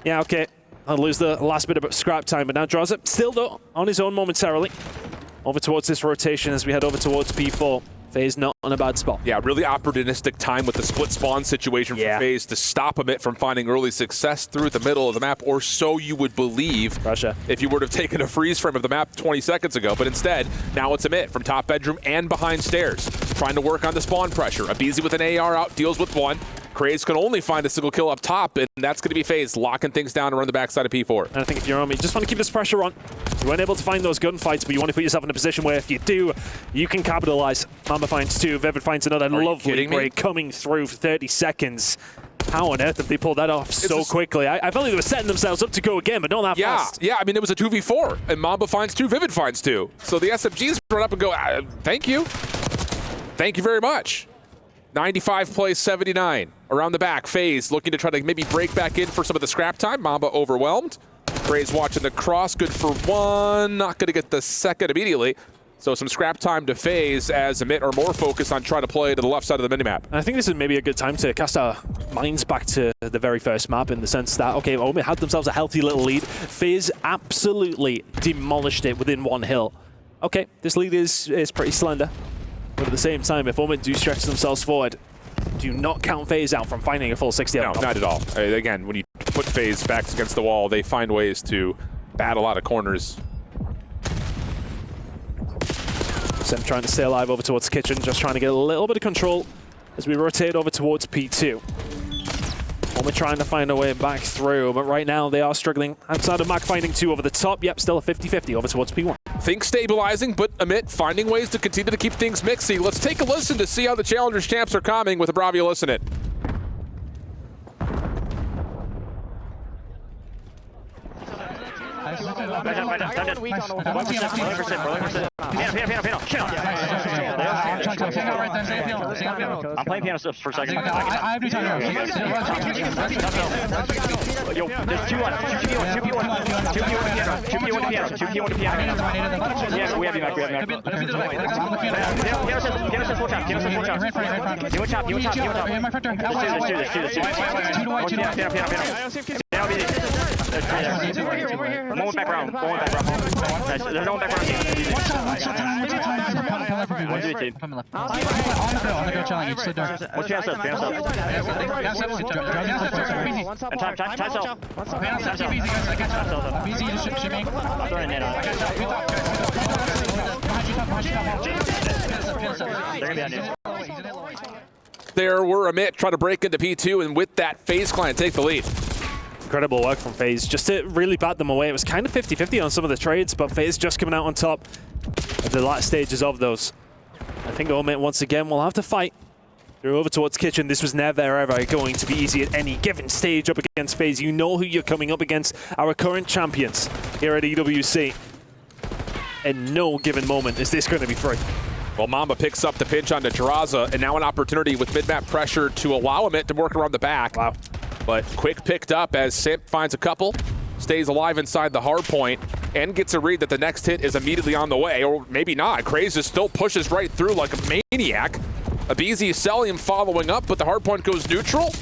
Yeah, okay. I'll lose the last bit of scrap time, but now draws it still, though, on his own momentarily. Over towards this rotation as we head over towards P4. FaZe not on a bad spot. Yeah, really opportunistic time with the split spawn situation for FaZe to stop OMiT from finding early success through the middle of the map, or so you would believe if you would have taken a freeze frame of the map 20 seconds ago. But instead, now it's OMiT from top bedroom and behind stairs, trying to work on the spawn pressure. Abizi with an AR out, deals with 1. Craze can only find a single kill up top, and that's going to be FaZe locking things down around the backside of P4. And I think if you're on me, just want to keep this pressure on. You weren't able to find those gunfights, but you want to put yourself in a position where if you do, you can capitalize. Mamba finds 2, Vivid finds another. Lovely break coming through for 30 seconds. How on earth did they pull that off so quickly? I felt like they were setting themselves up to go again, but not that fast. Yeah, I mean, it was a 2v4, and Mamba finds 2, Vivid finds 2. So the SMGs run up and go, thank you. Thank you very much. 95 plays 79. Around the back, FaZe looking to try to maybe break back in for some of the scrap time. Mamba overwhelmed. Craze watching the cross, good for 1. Not going to get the second immediately. So some scrap time to FaZe as OMiT are more focused on trying to play to the left side of the minimap. I think this is maybe a good time to cast our minds back to the very first map, in the sense that, okay, OMiT had themselves a healthy little lead. FaZe absolutely demolished it within 1 hill. Okay, this lead is pretty slender. But at the same time, if OMiT do stretch themselves forward, do not count FaZe out from finding a full 60. No, not at all. Again, when you put FaZe backs against the wall, they find ways to battle out of corners. Sim trying to stay alive over towards kitchen, just trying to get a little bit of control as we rotate over towards P2. OMiT trying to find a way back through, but right now they are struggling. Outside of Mac finding 2 over the top. Yep, still a 50-50 over towards P1. Think stabilizing, but OMiT finding ways to continue to keep things mixy. Let's take a listen to see how the Challengers champs are coming with a Bravia Listen It. I'm playing piano for a second. I have new time. Yo, there's 2 on 2P1 piano. Yeah, we have you back. Piano says full chop. Do a chop. Let's do this. One back round. There's no one back round. What's piano says? And time cell. There were OMiT trying to break into P2, and with that, FaZe Clan take the lead. Incredible work from FaZe, just to really bat them away. It was kind of 50-50 on some of the trades, but FaZe just coming out on top at the last stages of those. I think OMiT once again will have to fight. They're over towards Kitchen. This was never ever going to be easy at any given stage up against FaZe. You know who you're coming up against, our current champions here at EWC. In no given moment is this going to be free. Well, Mamba picks up the pinch onto Draza, and now an opportunity with mid-map pressure to allow OMiT to work around the back. Wow. But quick picked up as Simp finds a couple, stays alive inside the hardpoint, and gets a read that the next hit is immediately on the way, or maybe not. Craze just still pushes right through like a maniac. Abizi Celium following up, but the hardpoint goes neutral.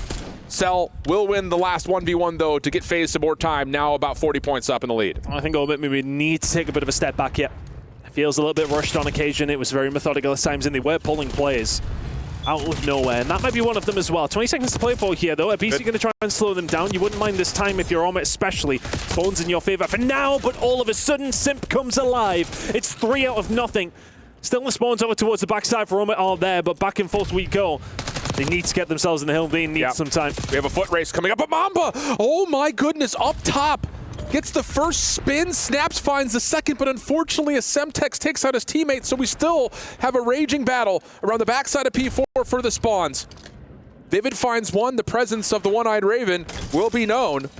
Cell will win the last 1v1 though to get FaZe some more time, now about 40 points up in the lead. I think OMiT maybe need to take a bit of a step back here. It feels a little bit rushed on occasion. It was very methodical at times, and they were pulling plays out of nowhere, and that might be one of them as well. 20 seconds to play for here, though. Abizi going to try and slow them down. You wouldn't mind this time if you're OMiT especially. Phone's in your favor for now, but all of a sudden, Simp comes alive. It's 3 out of nothing. Still the spawns over towards the backside for OMiT all there, but back and forth we go. They need to get themselves in the hill. They need some time. We have a foot race coming up, but Mamba, oh my goodness, up top. Gets the first spin, Snaps finds the second, but unfortunately a Semtex takes out his teammate, so we still have a raging battle around the backside of P4 for the spawns. Vivid finds one, the presence of the one-eyed Raven will be known,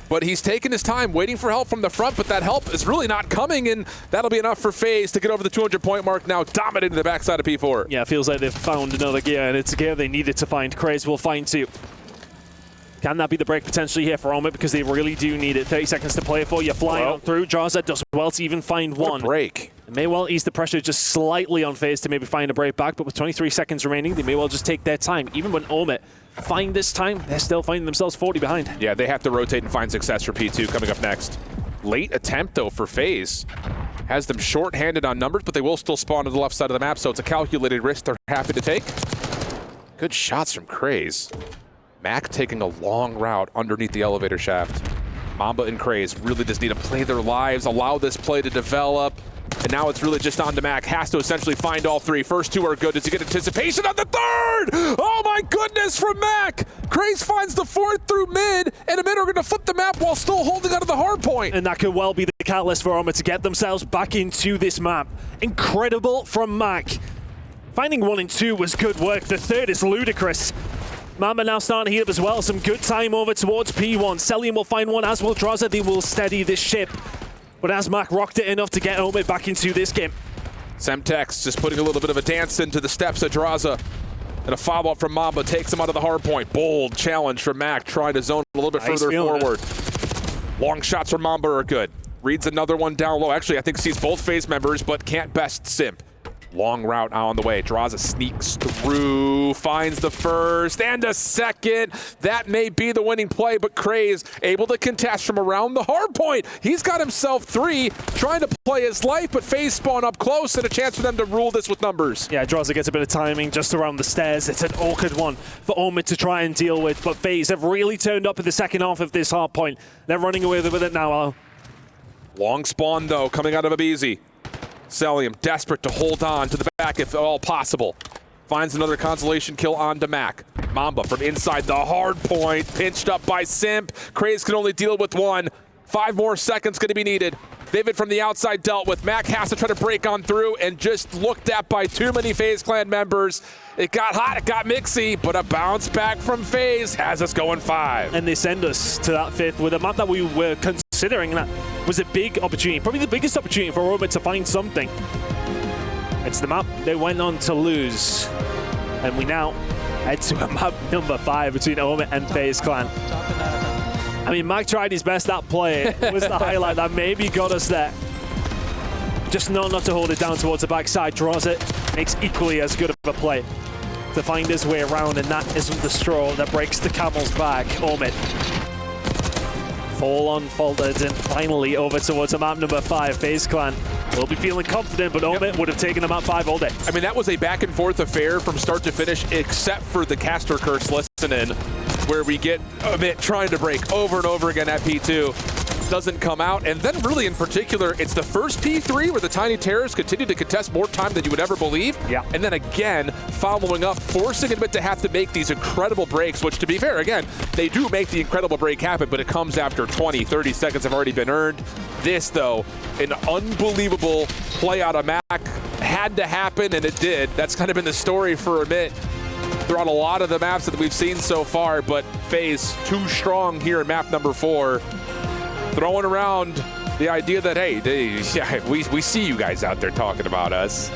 but he's taking his time waiting for help from the front, but that help is really not coming, and that'll be enough for FaZe to get over the 200-point mark, now dominating the backside of P4. Yeah, it feels like they've found another gear, and it's a gear they needed to find. Craze will find 2. Can that be the break potentially here for OMiT, because they really do need it. 30 seconds to play for. You're flying on through. Draza does well to even find one. Break. It may well ease the pressure just slightly on FaZe to maybe find a break back, but with 23 seconds remaining, they may well just take their time. Even when OMiT find this time, they're still finding themselves 40 behind. Yeah, they have to rotate and find success for P2 coming up next. Late attempt, though, for FaZe. Has them short-handed on numbers, but they will still spawn to the left side of the map, so it's a calculated risk they're happy to take. Good shots from Craze. Mac taking a long route underneath the elevator shaft. Mamba and Craze really just need to play their lives, allow this play to develop, and now it's really just on to Mac. Has to essentially find all 3. First 2 are good. Does he get anticipation on the 3rd? Oh my goodness from Mac! Craze finds the 4th through mid, and OMiT are going to flip the map while still holding onto the hard point. And that could well be the catalyst for OMiT to get themselves back into this map. Incredible from Mac. Finding 1 and 2 was good work. The 3rd is ludicrous. Mamba now starting to heat up as well. Some good time over towards P1. Celium will find one, as will Draza. They will steady this ship. But as Mac rocked it enough to get OMiT back into this game. Semtex just putting a little bit of a dance into the steps of Draza. And a follow-up from Mamba takes him out of the hard point. Bold challenge from Mac, trying to zone a little bit further forward. Long shots from Mamba are good. Reads another one down low. Actually, I think sees both FaZe members, but can't best Simp. Long route now on the way. Draza sneaks through, finds the first and a second. That may be the winning play, but Craze able to contest from around the hard point. He's got himself 3, trying to play his life, but FaZe spawn up close and a chance for them to rule this with numbers. Yeah, Draza gets a bit of timing just around the stairs. It's an awkward one for OMiT to try and deal with, but FaZe have really turned up in the second half of this hard point. They're running away with it now. Long spawn, though, coming out of Abizi. Celium desperate to hold on to the back if at all possible. Finds another consolation kill onto Mac. Mamba from inside the hard point, pinched up by Simp. Craze can only deal with 1. 5 more seconds going to be needed. Vivid from the outside dealt with. Mac has to try to break on through and just looked at by too many FaZe Clan members. It got hot, it got mixy, but a bounce back from FaZe has us going 5. And they send us to that 5th with a map that we were considering considering that was a big opportunity, probably the biggest opportunity for OMiT to find something. It's the map they went on to lose. And we now head to a map number 5 between OMiT and FaZe Clan. I mean, Mac tried his best. That play was the highlight that maybe got us there. Just not enough to hold it down towards the backside. Draws it, makes equally as good of a play to find his way around, and that isn't the straw that breaks the camel's back. OMiT fall on folded, and finally over towards a map number 5. FaZe Clan will be feeling confident, but OMiT would have taken a map 5 all day. I mean, that was a back and forth affair from start to finish, except for the caster curse listen-in, where we get OMiT trying to break over and over again at P2. Doesn't come out, and then really in particular, it's the first P3 where the Tiny Terrors continue to contest more time than you would ever believe. Yeah. And then again, following up, forcing OMiT to have to make these incredible breaks, which to be fair, again, they do make the incredible break happen, but it comes after 20, 30 seconds have already been earned. This, though, an unbelievable play out of Mac. Had to happen, and it did. That's kind of been the story for OMiT throughout a lot of the maps that we've seen so far, but FaZe too strong here in map number 4. Throwing around the idea that, hey, we see you guys out there talking about us.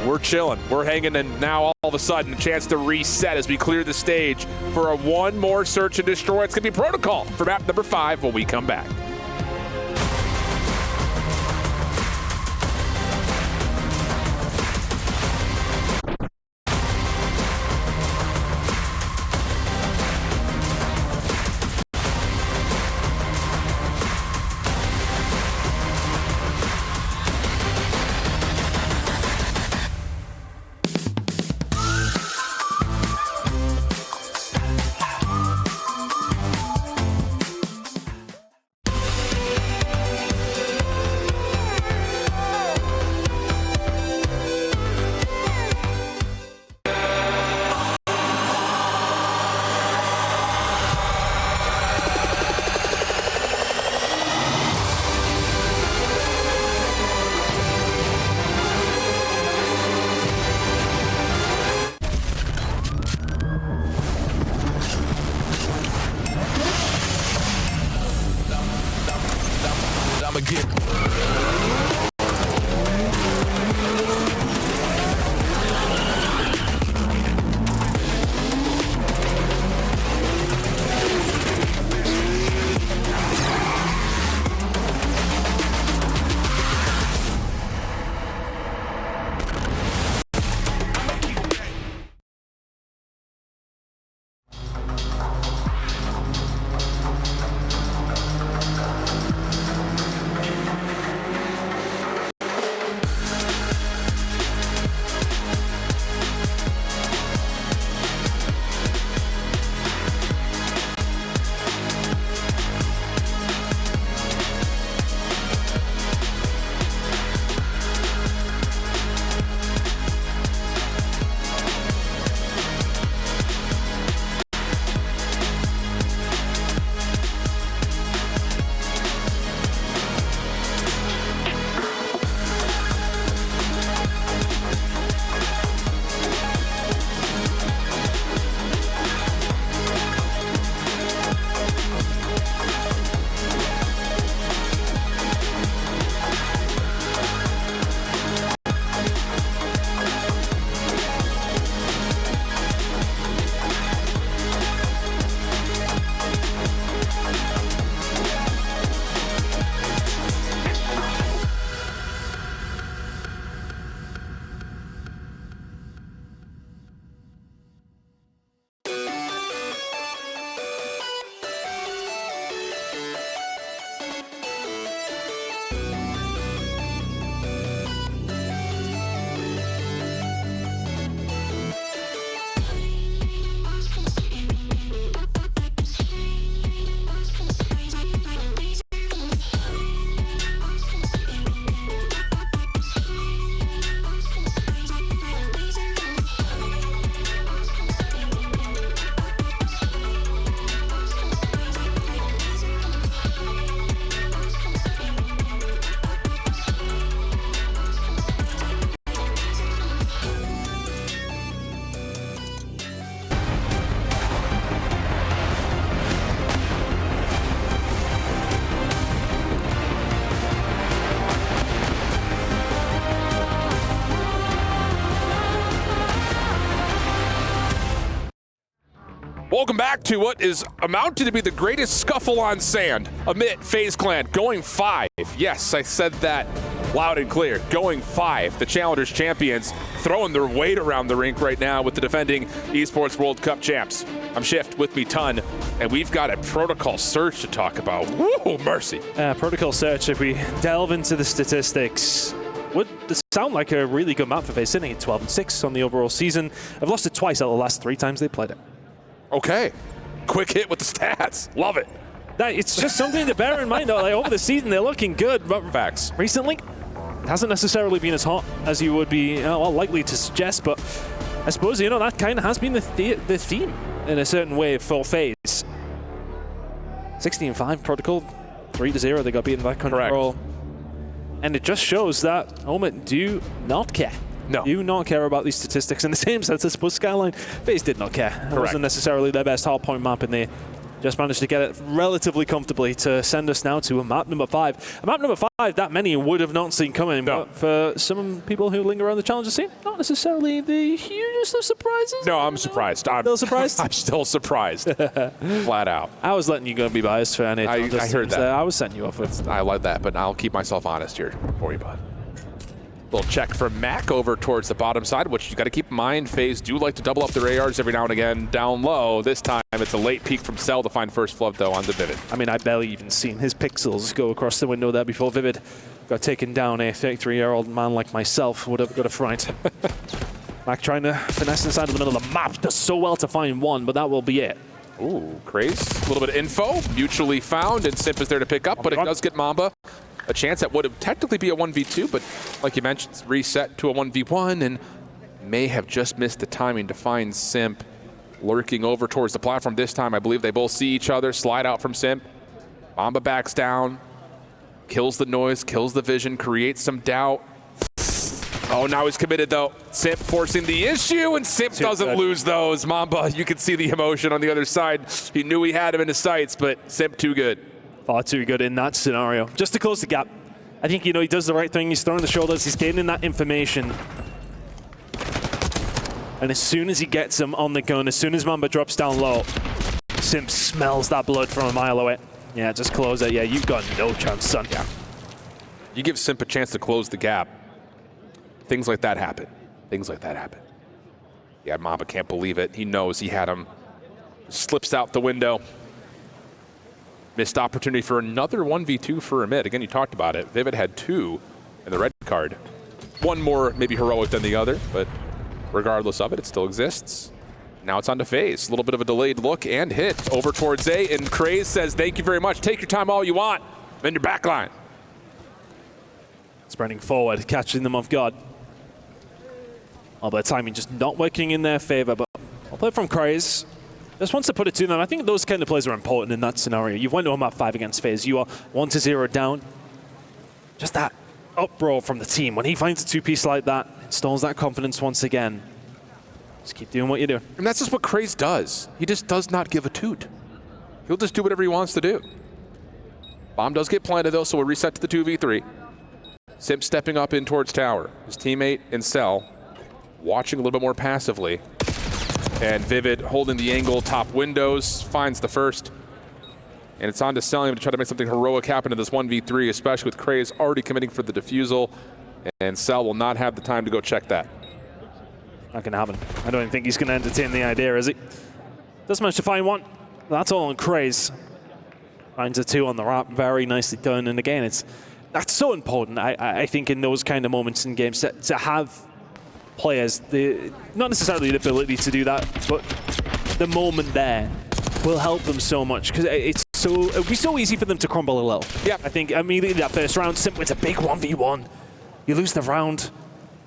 We're chilling, we're hanging, and now all of a sudden a chance to reset as we clear the stage for a one more search and destroy. It's gonna be protocol for map number 5 when we come back. Welcome back to what is amounted to be the greatest scuffle on sand. OMiT, FaZe Clan, going 5. Yes, I said that loud and clear. Going 5. The Challengers champions throwing their weight around the rink right now with the defending Esports World Cup champs. I'm Shift, with me Ton, and we've got a protocol search to talk about. Woo, mercy. Protocol search, if we delve into the statistics, would sound like a really good map for FaZe, sitting at 12-6 on the overall season. I've lost it twice out of the last 3 times they played it. Okay. Quick hit with the stats. Love it. It's just something to bear in mind, though. Like, over the season, they're looking good, but facts. Recently, it hasn't necessarily been as hot as you would be well, likely to suggest, but I suppose, that kind of has been the theme in a certain way for FaZe. 16-5 protocol, 3-0, they got beaten by Control. And it just shows that OMiT do not care. No. Do not care about these statistics in the same sense. I suppose Skyline, FaZe did not care. It wasn't necessarily their best hardpoint map, and they just managed to get it relatively comfortably to send us now to a map number 5. A map number 5 that many would have not seen coming, but for some people who linger around the challenger scene, not necessarily the hugest of surprises. No, I'm surprised. I'm still surprised? I'm still surprised. Flat out. I was letting you go be biased for any. I heard that. I was setting you off with. I like that, but I'll keep myself honest here for you, bud. Little check from Mac over towards the bottom side, which you got to keep in mind. FaZe do like to double up their ARs every now and again down low. This time it's a late peek from Cell to find first flood though on the Vivid. I mean, I barely even seen his pixels go across the window there before Vivid got taken down. A 33-year-old man like myself would have got a fright. Mac trying to finesse inside of the middle of the map. Does so well to find one, but that will be it. Ooh, Craze. A little bit of info, mutually found, and Simp is there to pick up, but it does get Mamba a chance that would have technically be a 1v2, but like you mentioned, it's reset to a 1v1 and may have just missed the timing to find Simp lurking over towards the platform. This time, I believe they both see each other, slide out from Simp. Mamba backs down, kills the noise, kills the vision, creates some doubt. Oh, now he's committed though. Simp forcing the issue, and Simp doesn't lose those. Mamba, you can see the emotion on the other side. He knew he had him in his sights, but Simp too good. Far too good in that scenario. Just to close the gap. I think, he does the right thing. He's throwing the shoulders. He's gaining that information. And as soon as he gets him on the gun, as soon as Mamba drops down low, Simp smells that blood from a mile away. Yeah, just close it. Yeah, you've got no chance, son. Yeah. You give Simp a chance to close the gap. Things like that happen. Things like that happen. Yeah, Mamba can't believe it. He knows he had him. Slips out the window. Missed opportunity for another 1v2 for OMiT. Again, you talked about it. Vivid had 2 in the red card. One more maybe heroic than the other, but regardless of it, it still exists. Now it's on to FaZe. A little bit of a delayed look and hit over towards A, and Craze says, thank you very much. Take your time all you want. In your back line. Spreading forward, catching them off guard. Oh, but timing just not working in their favor, but I'll play from Craze. Just wants to put it to them. I think those kind of plays are important in that scenario. You've went to a map 5 against FaZe. You are 1-0 down. Just that uproar from the team. When he finds a 2-piece like that, installs that confidence once again. Just keep doing what you're doing. And that's just what Craze does. He just does not give a toot. He'll just do whatever he wants to do. Bomb does get planted though, so we'll reset to the 2v3. Simp stepping up in towards tower. His teammate in Cell watching a little bit more passively. And Vivid holding the angle, top windows, finds the first. And it's on to Selling to try to make something heroic happen in this 1v3, especially with Craze already committing for the defusal. And Cell will not have the time to go check that. Not going to happen. I don't even think he's going to entertain the idea, is he? Does manage to find one. That's all on Craze. Finds a 2 on the ramp. Very nicely done. And again, that's so important, I think, in those kind of moments in games to have players, not necessarily the ability to do that, but the moment there will help them so much, because it'd be so easy for them to crumble a little. Yeah. I think immediately that first round, Simp wins a big 1v1. You lose the round.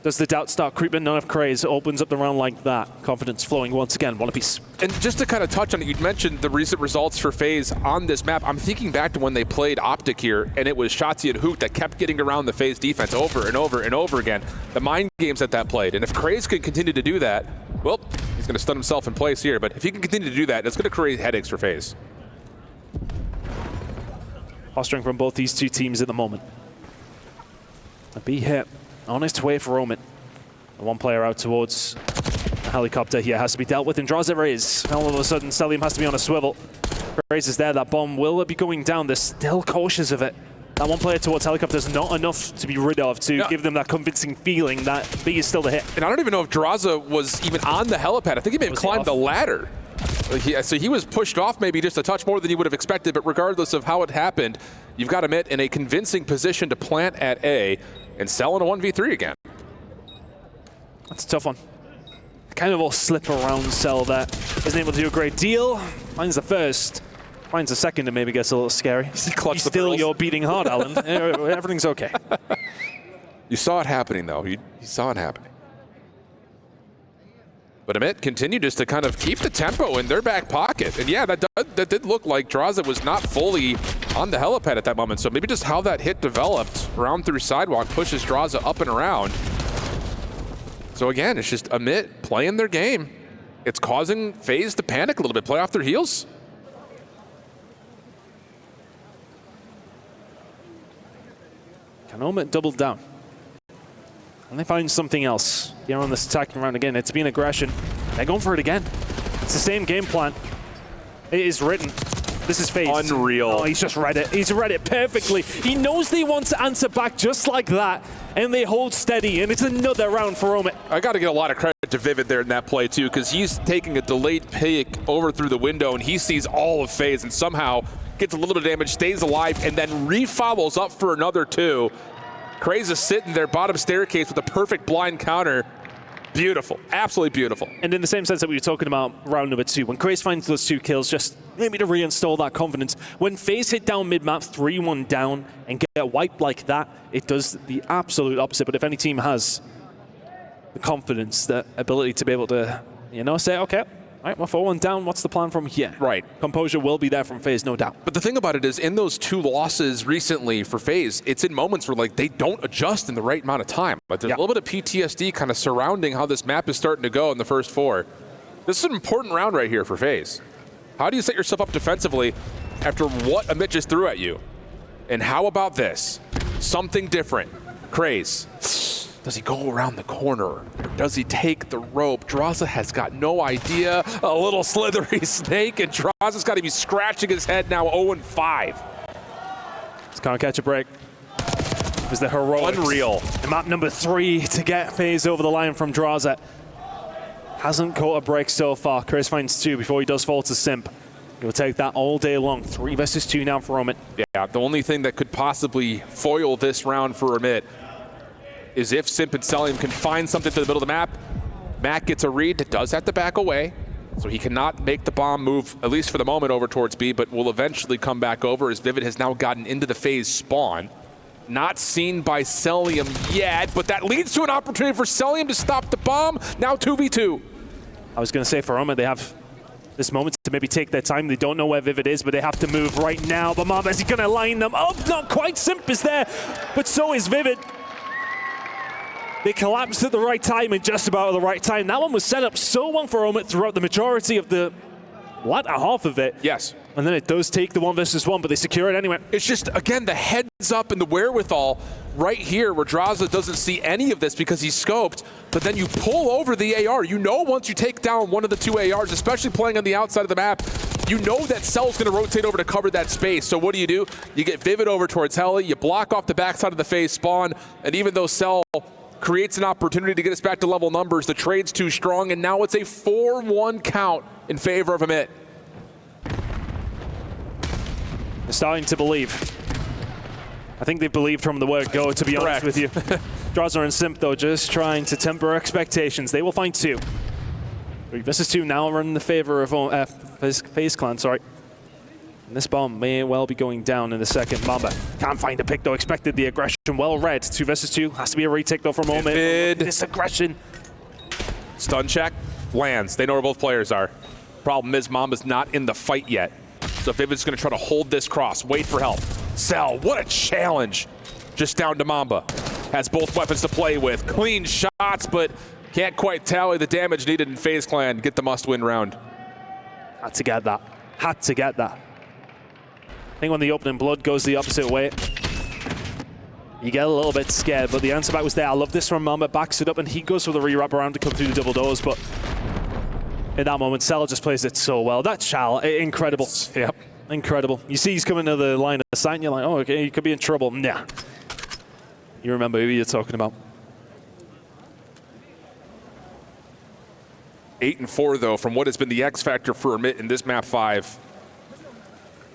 Does the doubt start creeping? None of Craze opens up the round like that. Confidence flowing once again, one apiece. And just to kind of touch on it, you mentioned the recent results for FaZe on this map. I'm thinking back to when they played Optic here, and it was Shotzi and Hoot that kept getting around the FaZe defense over and over and over again. The mind games that played. And if Craze can continue to do that, well, he's going to stun himself in place here. But if he can continue to do that, it's going to create headaches for FaZe. Posturing from both these two teams at the moment. A B hit on its way for OMiT. One player out towards The helicopter here has to be dealt with, and Draza is. All of a sudden, Selim has to be on a swivel. FaZe is there. That bomb will be going down. They're still cautious of it. That one player towards helicopter is not enough to be rid of to give them that convincing feeling that B is still the hit. And I don't even know if Draza was even on the helipad. I think he may have climbed the ladder. So he was pushed off maybe just a touch more than you would have expected, but regardless of how it happened, you've got OMiT in a convincing position to plant at A and sell in a 1v3 again. That's a tough one. Kind of all slip around Cell there. Isn't able to do a great deal. Finds the first. Finds the second and maybe gets a little scary. He's still you're beating hard, Alan. Everything's okay. You saw it happening, though. You saw it happening. But OMiT continued just to kind of keep the tempo in their back pocket. And yeah, that did look like Draza was not fully on the helipad at that moment. So maybe just how that hit developed, round through sidewalk, pushes Draza up and around. So again, it's just OMiT playing their game. It's causing FaZe to panic a little bit, play off their heels. Can OMiT double down? And they find something else here on this attacking round again. It's been aggression. They're going for it again. It's the same game plan. It is written. This is FaZe. Unreal. Oh, he's just read it. He's read it perfectly. He knows they want to answer back just like that, and they hold steady, and it's another round for OMiT. I got to get a lot of credit to Vivid there in that play, too, because he's taking a delayed pick over through the window, and he sees all of FaZe and somehow gets a little bit of damage, stays alive, and then re-follows up for another two. Craze is sitting there, bottom staircase with a perfect blind counter. Beautiful, absolutely beautiful. And in the same sense that we were talking about round number 2, when Craze finds those 2 kills, just maybe to reinstall that confidence. When FaZe hit down mid-map, 3-1 down, and get wiped like that, it does the absolute opposite. But if any team has the confidence, the ability to be able to, you know, say, okay, all right, we're 4-1 down, what's the plan from here? Right. Composure will be there from FaZe, no doubt. But the thing about it is, in those 2 losses recently for FaZe, it's in moments where like they don't adjust in the right amount of time. But there's a little bit of PTSD kind of surrounding how this map is starting to go in the first 4. This is an important round right here for FaZe. How do you set yourself up defensively after what OMiT just threw at you? And how about this? Something different. Craze. Does he go around the corner? Or does he take the rope? Draza has got no idea. A little slithery snake, and Draza's got to be scratching his head now, 0-5. Just can't catch a break. It was the heroics. Unreal. And map number 3 to get FaZe over the line from Draza. Hasn't caught a break so far. Chris finds 2 before he does fall to Simp. He'll take that all day long. 3 versus 2 now for OMiT. Yeah, the only thing that could possibly foil this round for OMiT is if Simp and Selim can find something to the middle of the map. Matt gets a read that does have to back away, so he cannot make the bomb move, at least for the moment, over towards B, but will eventually come back over as Vivid has now gotten into the FaZe spawn. Not seen by Selim yet, but that leads to an opportunity for Selim to stop the bomb. Now 2v2. I was going to say for OMiT, they have this moment to maybe take their time. They don't know where Vivid is, but they have to move right now. But Marv, is he going to line them up? Not quite. Simp is there, but so is Vivid. They collapsed at the right time and just about at the right time. That one was set up so well for OMiT throughout the majority of the latter half of it. Yes. And then it does take the 1 versus 1, but they secure it anyway. It's just, again, the heads up and the wherewithal right here where Draza doesn't see any of this because he's scoped, but then you pull over the AR. You know once you take down one of the 2 ARs, especially playing on the outside of the map, you know that Cell's going to rotate over to cover that space. So what do? You get Vivid over towards Heli, you block off the backside of the FaZe spawn, and even though Cell creates an opportunity to get us back to level numbers, the trade's too strong, and now it's a 4-1 count in favor of OMiT. They're starting to believe. I think they believed from the word go, to be honest with you. Draza and Simp, though, just trying to temper expectations. They will find 2. 3 versus 2 now run in the favor of FaZe Clan, sorry. And this bomb may well be going down in a second. Mamba can't find a pick, though. Expected the aggression. Well read. 2 versus 2. Has to be a retake, though, for a moment. This aggression. Stun check. Lands. They know where both players are. Problem is, Mamba's not in the fight yet. So Vivid's going to try to hold this cross. Wait for help. Cell, what a challenge. Just down to Mamba. Has both weapons to play with. Clean shots, but can't quite tally the damage needed in FaZe Clan. Get the must-win round. Had to get that. Had to get that. I think when the opening blood goes the opposite way, you get a little bit scared, but the answer back was there. I love this from Mamba, backs it up, and he goes for the re-wrap around to come through the double doors, but in that moment. Sal just plays it so well. That's Shal, incredible. Yep. Incredible. You see he's coming to the line of sight and you're like, oh, okay, he could be in trouble. Nah. You remember who you're talking about. 8-4 though, from what has been the X factor for OMiT in this map 5.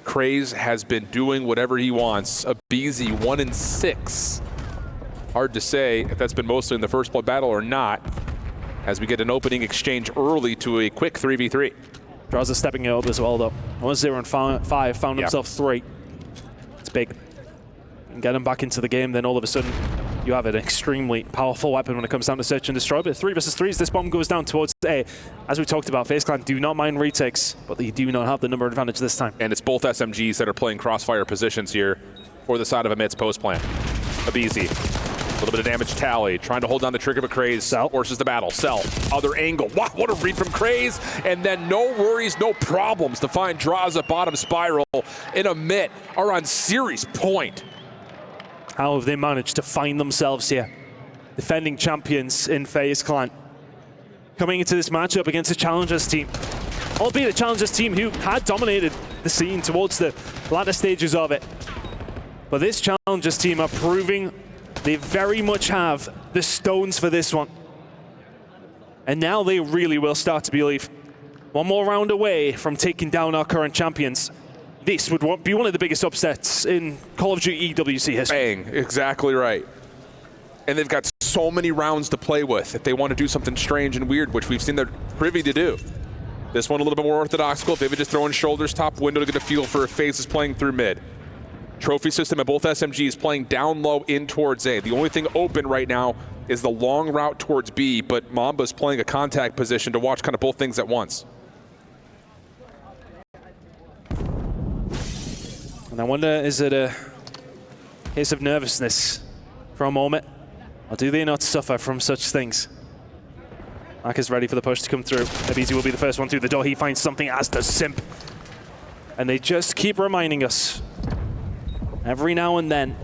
Craze has been doing whatever he wants. A BZ 1-6. Hard to say if that's been mostly in the first blood battle or not, as we get an opening exchange early to a quick 3v3. Draza stepping it up as well though. 1-0-5, found himself 3. It's big. And get him back into the game, then all of a sudden you have an extremely powerful weapon when it comes down to search and destroy. But 3 versus 3s, this bomb goes down towards A. As we talked about, FaZe Clan do not mind retakes, but they do not have the number advantage this time. And it's both SMGs that are playing crossfire positions here for the side of OMiT's post plan. Abizi, a little bit of damage tally, trying to hold down the trigger, but Craze forces the battle. Cell, other angle. Wow, what a read from Craze. And then no worries, no problems to find Draza bottom spiral. And OMiT are on series point. How have they managed to find themselves here? Defending champions in FaZe Clan. Coming into this matchup against a Challengers team. Albeit a Challengers team who had dominated the scene towards the latter stages of it. But this Challengers team are proving they very much have the stones for this one. And now they really will start to believe. One more round away from taking down our current champions. This would be one of the biggest upsets in Call of Duty EWC history. Bang, exactly right. And they've got so many rounds to play with if they want to do something strange and weird, which we've seen they're privy to do. This one a little bit more orthodox. David just throwing shoulders top window to get a feel for if FaZe is playing through mid. Trophy system at both SMGs playing down low in towards A. The only thing open right now is the long route towards B, but Mamba's playing a contact position to watch kind of both things at once. And I wonder, is it a case of nervousness for a moment? Or do they not suffer from such things? Mac is ready for the push to come through. Abizi will be the first one through the door. He finds something, as does Simp. And they just keep reminding us, every now and then,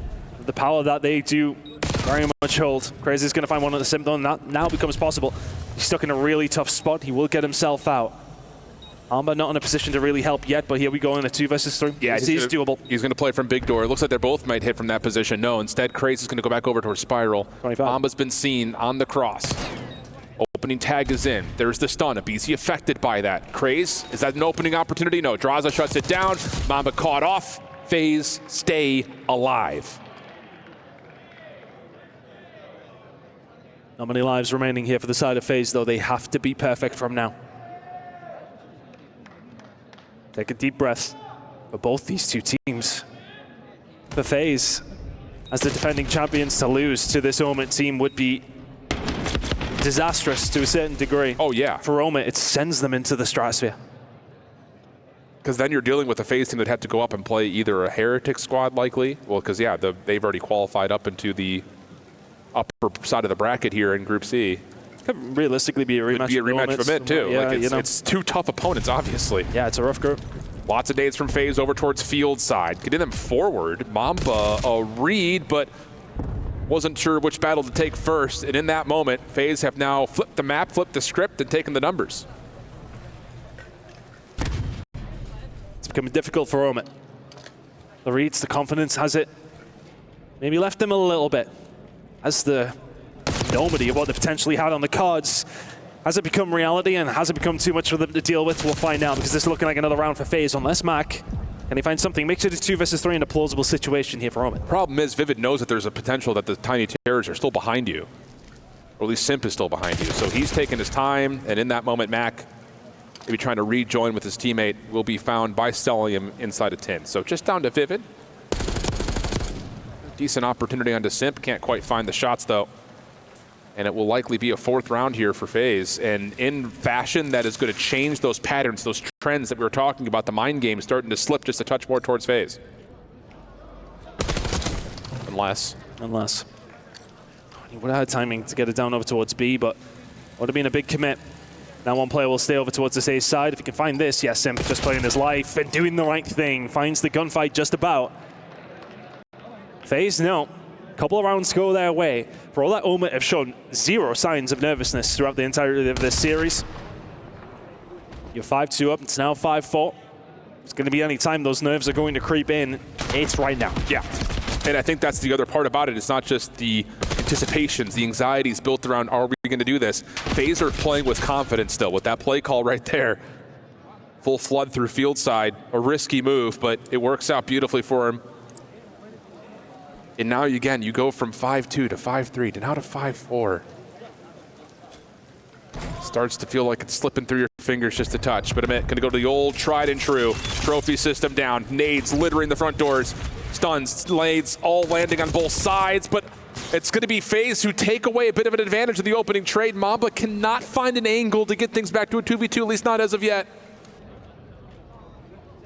the power that they do very much hold. Crazy's going to find one of the Simp, though, and that now becomes possible. He's stuck in a really tough spot. He will get himself out. Amba not in a position to really help yet, but here we go in a 2 versus 3. Yeah, he's doable. He's going to play from big door. It looks like they both might hit from that position. No, instead, Craze is going to go back over towards Spiral. 25. Amba's been seen on the cross. Opening tag is in. There's the stun. Abizi affected by that. Craze, is that an opening opportunity? No, Draza shuts it down. Mamba caught off. FaZe stay alive. Not many lives remaining here for the side of FaZe, though. They have to be perfect from now. Take a deep breath for both these two teams. For FaZe, as the defending champions, to lose to this OMiT team would be disastrous to a certain degree. Oh, yeah. For OMiT, it sends them into the stratosphere. Because then you're dealing with a FaZe team that had to go up and play either a Heretic squad, likely. Well, because, yeah, they've already qualified up into the upper side of the bracket here in Group C. Could realistically be a rematch. Could be a rematch of OMiT, too. Yeah, like it's two tough opponents, obviously. Yeah, it's a rough group. Lots of nades from FaZe over towards field side. Getting them forward. Mamba a read, but wasn't sure which battle to take first. And in that moment, FaZe have now flipped the map, flipped the script, and taken the numbers. It's becoming difficult for OMiT. The reads, the confidence, has it maybe left them a little bit? As the enormity of what they potentially had on the cards, has it become reality and has it become too much for them to deal with? We'll find out, because this is looking like another round for FaZe unless Mac can he find something. Makes it a 2 versus 3 in a plausible situation here for OMiT. Problem is, Vivid knows that there's a potential that the Tiny Terrors are still behind you. Or at least Simp is still behind you. So he's taking his time, and in that moment, Mac, maybe trying to rejoin with his teammate, will be found by selling him inside a 10. So just down to Vivid. Decent opportunity onto Simp. Can't quite find the shots, though. And it will likely be a 4th round here for FaZe. And in fashion, that is going to change those patterns, those trends that we were talking about, the mind game starting to slip just a touch more towards FaZe. Unless. He would have had timing to get it down over towards B, but would have been a big commit. Now one player will stay over towards this A side. If he can find this, yes, Simp just playing his life and doing the right thing. Finds the gunfight just about. FaZe, no. Couple of rounds go their way. For all that, OMiT have shown zero signs of nervousness throughout the entirety of this series. You're 5-2 up. It's now 5-4. It's going to be any time those nerves are going to creep in. It's right now. Yeah. And I think that's the other part about it. It's not just the anticipations, the anxieties built around, are we going to do this? FaZe are playing with confidence still with that play call right there. Full flood through field side, a risky move, but it works out beautifully for him. And now, again, you go from 5-2 to 5-3 to now to 5-4. Starts to feel like it's slipping through your fingers just a touch, but OMiT gonna go to the old tried and true trophy system down. Nades littering the front doors. Stuns, nades, all landing on both sides, but it's gonna be FaZe who take away a bit of an advantage of the opening trade. Mamba cannot find an angle to get things back to a 2v2, at least not as of yet.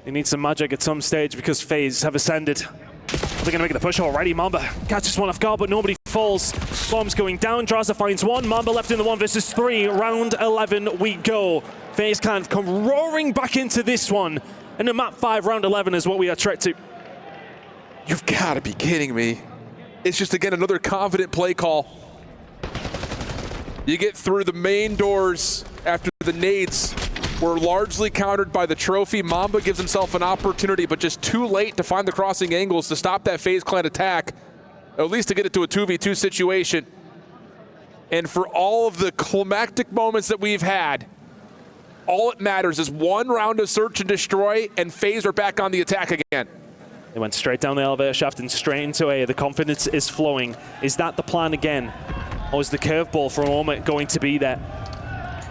They need some magic at some stage because FaZe have ascended. They're going to make the push already. Mamba catches one off guard, but nobody falls. Bombs going down. Drazah finds one. Mamba left in the 1 versus 3. Round 11 we go. FaZe can come roaring back into this one. And the map 5, round 11 is what we are trekked to. You've got to be kidding me. It's just, again, another confident play call. You get through the main doors after the nades were largely countered by the trophy. Mamba gives himself an opportunity, but just too late to find the crossing angles to stop that FaZe Clan attack, at least to get it to a 2v2 situation. And for all of the climactic moments that we've had, all it matters is one round of search and destroy, and FaZe are back on the attack again. They went straight down the elevator shaft and straight into A. The confidence is flowing. Is that the plan again? Or is the curveball from OMiT going to be there?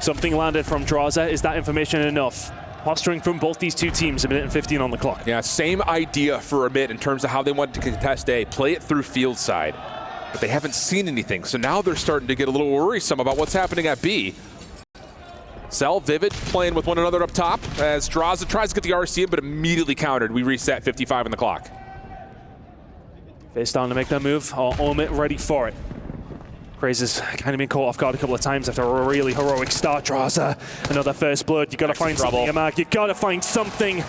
Something landed from Drazah. Is that information enough? Posturing from both these two teams, 1 minute and 15 on the clock. Yeah, same idea for OMiT in terms of how they wanted to contest A. Play it through field side, but they haven't seen anything. So now they're starting to get a little worrisome about what's happening at B. Cell, Vivid playing with one another up top as Drazah tries to get the RC in, but immediately countered. We reset 55 on the clock. FaZe down to make that move. OMiT ready for it. Craze's kind of been caught off guard a couple of times after a really heroic start. Drazah, another first blood. You got to find something, Mark. You got to find something.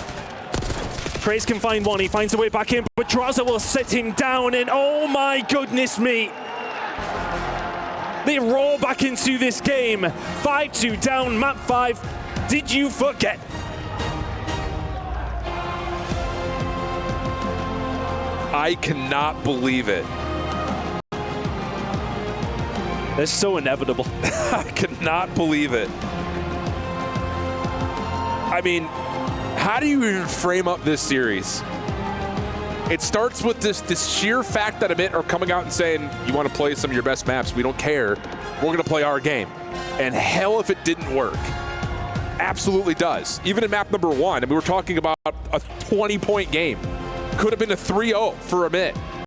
Craze can find one. He finds a way back in, but Drazah will sit him down. And oh my goodness me! They roar back into this game. 5-2 down, map 5. Did you forget? I cannot believe it. They're so inevitable. I cannot believe it. I mean, how do you even frame up this series? It starts with this sheer fact that OMiT are coming out and saying, you want to play some of your best maps, we don't care. We're going to play our game. And hell if it didn't work. Absolutely does. Even in map number 1, and we were talking about a 20-point game. Could have been a 3-0 for OMiT.